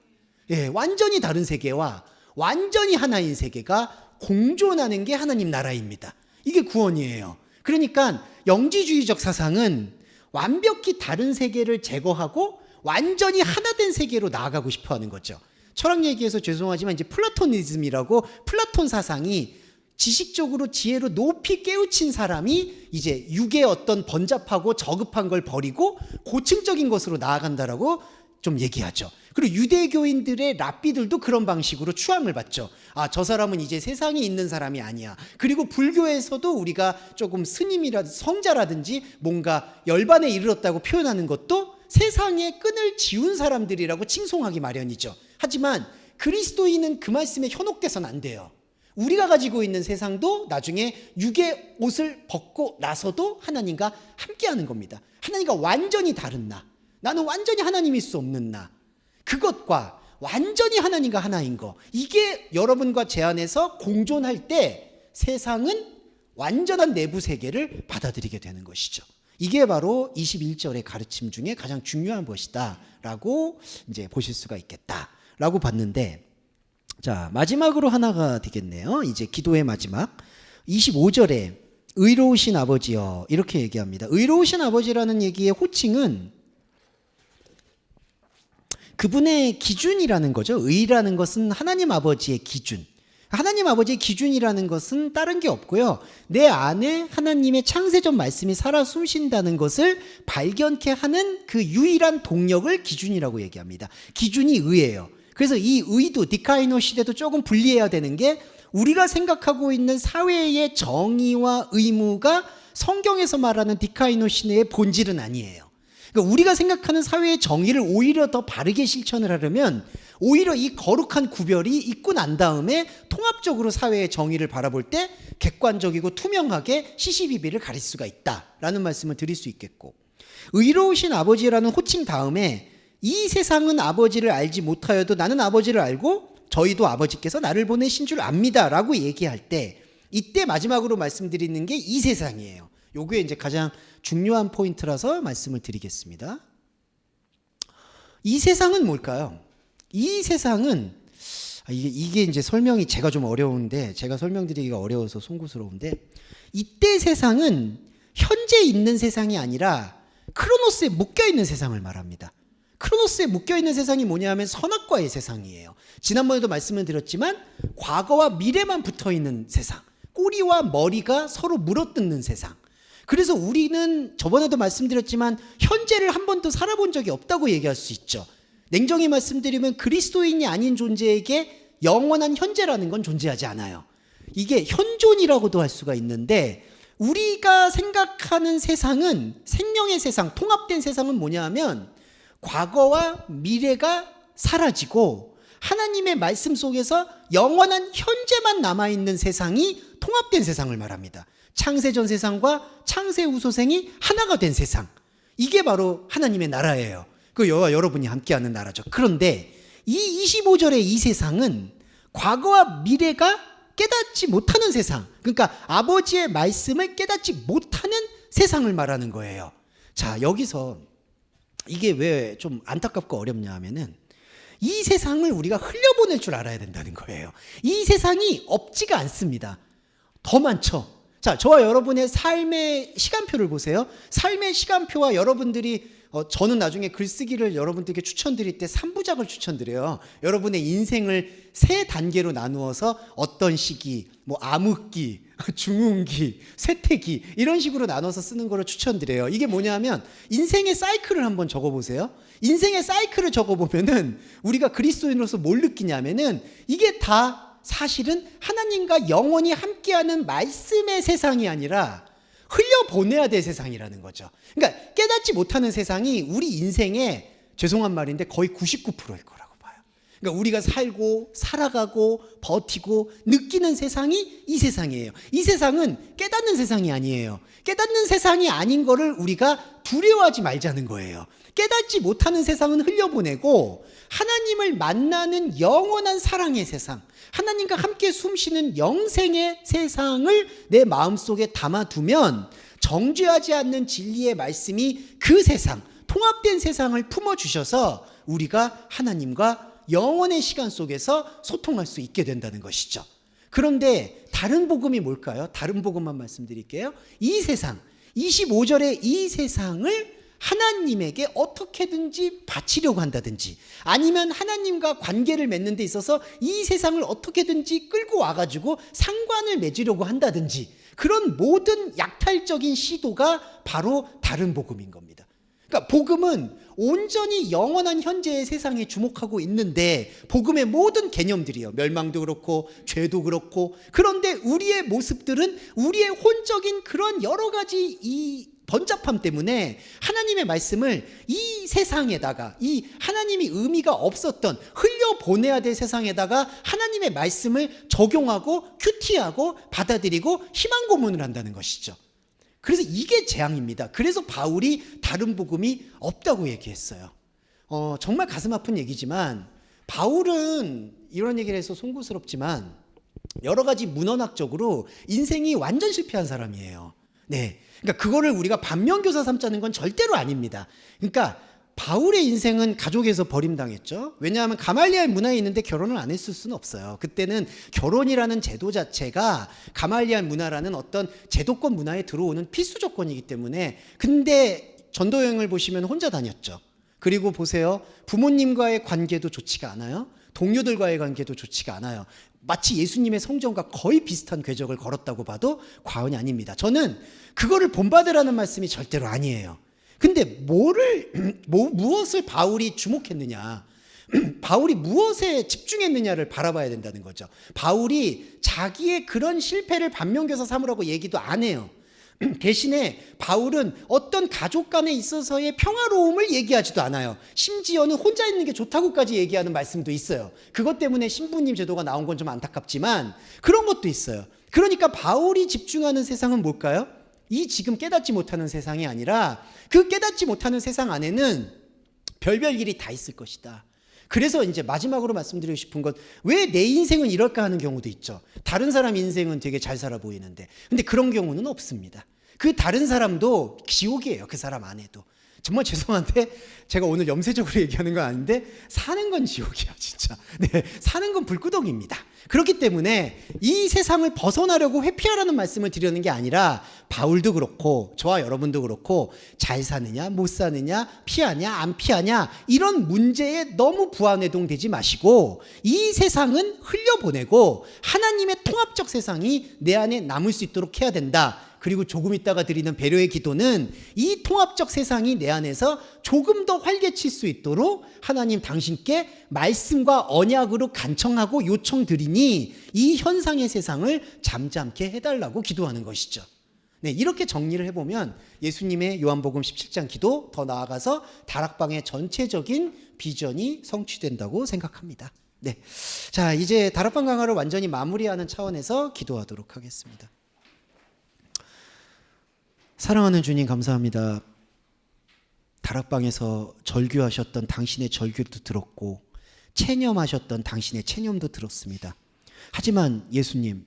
예, 완전히 다른 세계와 완전히 하나인 세계가 공존하는 게 하나님 나라입니다. 이게 구원이에요. 그러니까 영지주의적 사상은 완벽히 다른 세계를 제거하고 완전히 하나 된 세계로 나아가고 싶어 하는 거죠. 철학 얘기해서 죄송하지만 이제 플라토니즘이라고 플라톤 사상이 지식적으로 지혜로 높이 깨우친 사람이 이제 육의 어떤 번잡하고 저급한 걸 버리고 고층적인 것으로 나아간다라고 좀 얘기하죠. 그리고 유대교인들의 랍비들도 그런 방식으로 추앙을 받죠. 아, 저 사람은 이제 세상에 있는 사람이 아니야. 그리고 불교에서도 우리가 조금 스님이라든지 성자라든지 뭔가 열반에 이르렀다고 표현하는 것도 세상의 끈을 지운 사람들이라고 칭송하기 마련이죠. 하지만 그리스도인은 그 말씀에 현혹돼서는 안 돼요. 우리가 가지고 있는 세상도 나중에 육의 옷을 벗고 나서도 하나님과 함께하는 겁니다. 하나님과 완전히 다른 나, 나는 완전히 하나님일 수 없는 나, 그것과 완전히 하나님과 하나인 거, 이게 여러분과 제 안에서 공존할 때 세상은 완전한 내부 세계를 받아들이게 되는 것이죠. 이게 바로 21절의 가르침 중에 가장 중요한 것이다 라고 이제 보실 수가 있겠다 라고 봤는데, 자, 마지막으로 하나가 되겠네요. 이제 기도의 마지막 25절에 의로우신 아버지여 이렇게 얘기합니다. 의로우신 아버지라는 얘기의 호칭은 그분의 기준이라는 거죠. 의라는 것은 하나님 아버지의 기준. 하나님 아버지의 기준이라는 것은 다른 게 없고요. 내 안에 하나님의 창세전 말씀이 살아 숨쉰다는 것을 발견케 하는 그 유일한 동력을 기준이라고 얘기합니다. 기준이 의예요. 그래서 이 의도, 디카이노 시대도 조금 분리해야 되는 게, 우리가 생각하고 있는 사회의 정의와 의무가 성경에서 말하는 디카이노 시대의 본질은 아니에요. 그러니까 우리가 생각하는 사회의 정의를 오히려 더 바르게 실천을 하려면 오히려 이 거룩한 구별이 있고 난 다음에 통합적으로 사회의 정의를 바라볼 때 객관적이고 투명하게 시시비비를 가릴 수가 있다라는 말씀을 드릴 수 있겠고, 의로우신 아버지라는 호칭 다음에 이 세상은 아버지를 알지 못하여도 나는 아버지를 알고 저희도 아버지께서 나를 보내신 줄 압니다 라고 얘기할 때, 이때 마지막으로 말씀드리는 게 이 세상이에요. 요게 이제 가장 중요한 포인트라서 말씀을 드리겠습니다. 이 세상은 뭘까요? 이 세상은, 이게 이제 설명이 제가 좀 어려운데, 제가 설명드리기가 어려워서 송구스러운데, 이때 세상은 현재 있는 세상이 아니라 크로노스에 묶여있는 세상을 말합니다. 크로노스에 묶여있는 세상이 뭐냐 하면 선악과의 세상이에요. 지난번에도 말씀을 드렸지만 과거와 미래만 붙어있는 세상, 꼬리와 머리가 서로 물어뜯는 세상. 그래서 우리는 저번에도 말씀드렸지만 현재를 한 번도 살아본 적이 없다고 얘기할 수 있죠. 냉정히 말씀드리면 그리스도인이 아닌 존재에게 영원한 현재라는 건 존재하지 않아요. 이게 현존이라고도 할 수가 있는데, 우리가 생각하는 세상은, 생명의 세상, 통합된 세상은 뭐냐 하면 과거와 미래가 사라지고 하나님의 말씀 속에서 영원한 현재만 남아있는 세상이 통합된 세상을 말합니다. 창세전 세상과 창세 후소생이 하나가 된 세상, 이게 바로 하나님의 나라예요. 그 여와 여러분이 함께하는 나라죠. 그런데 이 25절의 이 세상은 과거와 미래가 깨닫지 못하는 세상, 그러니까 아버지의 말씀을 깨닫지 못하는 세상을 말하는 거예요. 자, 여기서 이게 왜 좀 안타깝고 어렵냐 하면은 이 세상을 우리가 흘려보낼 줄 알아야 된다는 거예요. 이 세상이 없지가 않습니다. 더 많죠. 자, 저와 여러분의 삶의 시간표를 보세요. 삶의 시간표와 여러분들이 저는 나중에 글쓰기를 여러분들께 추천드릴 때 3부작을 추천드려요. 여러분의 인생을 3단계로 나누어서 어떤 시기, 뭐 암흑기, 중흥기, 쇠퇴기 이런 식으로 나눠서 쓰는 거를 추천드려요. 이게 뭐냐면 인생의 사이클을 한번 적어보세요. 인생의 사이클을 적어보면은 우리가 그리스도인으로서 뭘 느끼냐면은 이게 다 사실은 하나님과 영원히 함께하는 말씀의 세상이 아니라 흘려보내야 될 세상이라는 거죠. 그러니까 깨닫지 못하는 세상이 우리 인생의, 죄송한 말인데 거의 99%일 거라고 봐요. 그러니까 우리가 살고 살아가고 버티고 느끼는 세상이 이 세상이에요. 이 세상은 깨닫는 세상이 아니에요. 깨닫는 세상이 아닌 거를 우리가 두려워하지 말자는 거예요. 깨닫지 못하는 세상은 흘려보내고 하나님을 만나는 영원한 사랑의 세상, 하나님과 함께 숨쉬는 영생의 세상을 내 마음속에 담아두면 정죄하지 않는 진리의 말씀이 그 세상, 통합된 세상을 품어주셔서 우리가 하나님과 영원의 시간 속에서 소통할 수 있게 된다는 것이죠. 그런데 다른 복음이 뭘까요? 다른 복음만 말씀드릴게요. 이 세상, 25절에 이 세상을 하나님에게 어떻게든지 바치려고 한다든지, 아니면 하나님과 관계를 맺는 데 있어서 이 세상을 어떻게든지 끌고 와가지고 상관을 맺으려고 한다든지, 그런 모든 약탈적인 시도가 바로 다른 복음인 겁니다. 그러니까 복음은 온전히 영원한 현재의 세상에 주목하고 있는데, 복음의 모든 개념들이요, 멸망도 그렇고 죄도 그렇고, 그런데 우리의 모습들은 우리의 혼적인 그런 여러 가지 이 번잡함 때문에 하나님의 말씀을 이 세상에다가, 이 하나님이 의미가 없었던 흘려보내야 될 세상에다가 하나님의 말씀을 적용하고 큐티하고 받아들이고 희망 고문을 한다는 것이죠. 그래서 이게 재앙입니다. 그래서 바울이 다른 복음이 없다고 얘기했어요. 정말 가슴 아픈 얘기지만, 바울은 이런 얘기를 해서 송구스럽지만 여러 가지 문헌학적으로 인생이 완전 실패한 사람이에요. 네, 그러니까 그거를 우리가 반면교사 삼자는 건 절대로 아닙니다. 그러니까 바울의 인생은 가족에서 버림당했죠. 왜냐하면 가말리엘 문화에 있는데 결혼을 안 했을 수는 없어요. 그때는 결혼이라는 제도 자체가 가말리엘 문화라는 어떤 제도권 문화에 들어오는 필수 조건이기 때문에. 근데 전도 여행을 보시면 혼자 다녔죠. 그리고 보세요, 부모님과의 관계도 좋지가 않아요. 동료들과의 관계도 좋지가 않아요. 마치 예수님의 성전과 거의 비슷한 궤적을 걸었다고 봐도 과언이 아닙니다. 저는 그거를 본받으라는 말씀이 절대로 아니에요. 근데 무엇을 바울이 주목했느냐, 바울이 무엇에 집중했느냐를 바라봐야 된다는 거죠. 바울이 자기의 그런 실패를 반면교사 삼으라고 얘기도 안 해요. 대신에 바울은 어떤 가족 간에 있어서의 평화로움을 얘기하지도 않아요. 심지어는 혼자 있는 게 좋다고까지 얘기하는 말씀도 있어요. 그것 때문에 신부님 제도가 나온 건 좀 안타깝지만 그런 것도 있어요. 그러니까 바울이 집중하는 세상은 뭘까요? 이 지금 깨닫지 못하는 세상이 아니라, 그 깨닫지 못하는 세상 안에는 별별 일이 다 있을 것이다. 그래서 이제 마지막으로 말씀드리고 싶은 건, 왜 내 인생은 이럴까 하는 경우도 있죠. 다른 사람 인생은 되게 잘 살아 보이는데. 근데 그런 경우는 없습니다. 그 다른 사람도 지옥이에요. 그 사람 안에도. 정말 죄송한데 제가 오늘 염세적으로 얘기하는 건 아닌데, 사는 건 지옥이야 진짜. 네, 사는 건 불구덩이입니다. 그렇기 때문에 이 세상을 벗어나려고 회피하라는 말씀을 드리는 게 아니라, 바울도 그렇고 저와 여러분도 그렇고 잘 사느냐 못 사느냐, 피하냐 안 피하냐, 이런 문제에 너무 부안해동되지 마시고 이 세상은 흘려보내고 하나님의 통합적 세상이 내 안에 남을 수 있도록 해야 된다. 그리고 조금 있다가 드리는 배려의 기도는 이 통합적 세상이 내 안에서 조금 더 활개칠 수 있도록 하나님 당신께 말씀과 언약으로 간청하고 요청드리니 이 현상의 세상을 잠잠케 해달라고 기도하는 것이죠. 네, 이렇게 정리를 해보면 예수님의 요한복음 17장 기도, 더 나아가서 다락방의 전체적인 비전이 성취된다고 생각합니다. 네, 자, 이제 다락방 강화를 완전히 마무리하는 차원에서 기도하도록 하겠습니다. 사랑하는 주님, 감사합니다. 다락방에서 절규하셨던 당신의 절규도 들었고 체념하셨던 당신의 체념도 들었습니다. 하지만 예수님,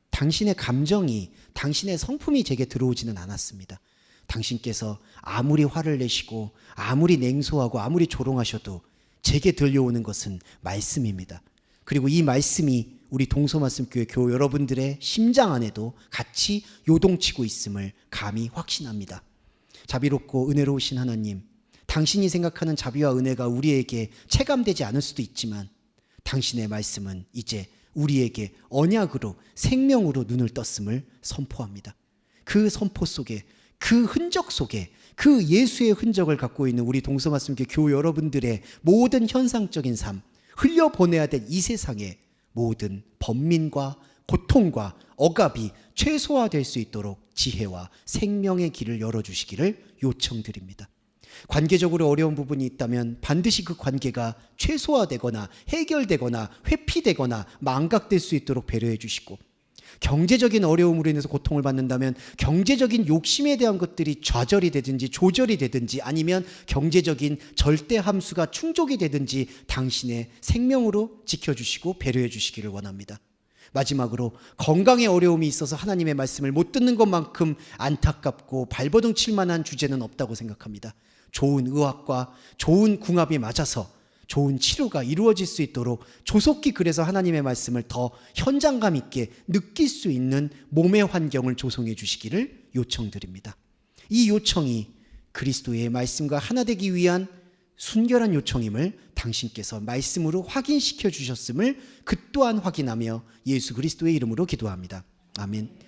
당신의 감정이, 당신의 성품이 제게 들어오지는 않았습니다. 당신께서 아무리 화를 내시고 아무리 냉소하고 아무리 조롱하셔도 제게 들려오는 것은 말씀입니다. 그리고 이 말씀이 우리 동서말씀교회 교우 여러분들의 심장 안에도 같이 요동치고 있음을 감히 확신합니다. 자비롭고 은혜로우신 하나님, 당신이 생각하는 자비와 은혜가 우리에게 체감되지 않을 수도 있지만 당신의 말씀은 이제 우리에게 언약으로, 생명으로 눈을 떴음을 선포합니다. 그 선포 속에, 그 흔적 속에, 그 예수의 흔적을 갖고 있는 우리 동서말씀교회 교우 여러분들의 모든 현상적인 삶, 흘려보내야 될 이 세상에 모든 번민과 고통과 억압이 최소화될 수 있도록 지혜와 생명의 길을 열어주시기를 요청드립니다. 관계적으로 어려운 부분이 있다면 반드시 그 관계가 최소화되거나 해결되거나 회피되거나 망각될 수 있도록 배려해 주시고, 경제적인 어려움으로 인해서 고통을 받는다면 경제적인 욕심에 대한 것들이 좌절이 되든지 조절이 되든지, 아니면 경제적인 절대 함수가 충족이 되든지 당신의 생명으로 지켜주시고 배려해 주시기를 원합니다. 마지막으로 건강에 어려움이 있어서 하나님의 말씀을 못 듣는 것만큼 안타깝고 발버둥 칠 만한 주제는 없다고 생각합니다. 좋은 의학과 좋은 궁합이 맞아서 좋은 치료가 이루어질 수 있도록 조속히 그래서 하나님의 말씀을 더 현장감 있게 느낄 수 있는 몸의 환경을 조성해 주시기를 요청드립니다. 이 요청이 그리스도의 말씀과 하나 되기 위한 순결한 요청임을 당신께서 말씀으로 확인시켜 주셨음을 그 또한 확인하며 예수 그리스도의 이름으로 기도합니다. 아멘.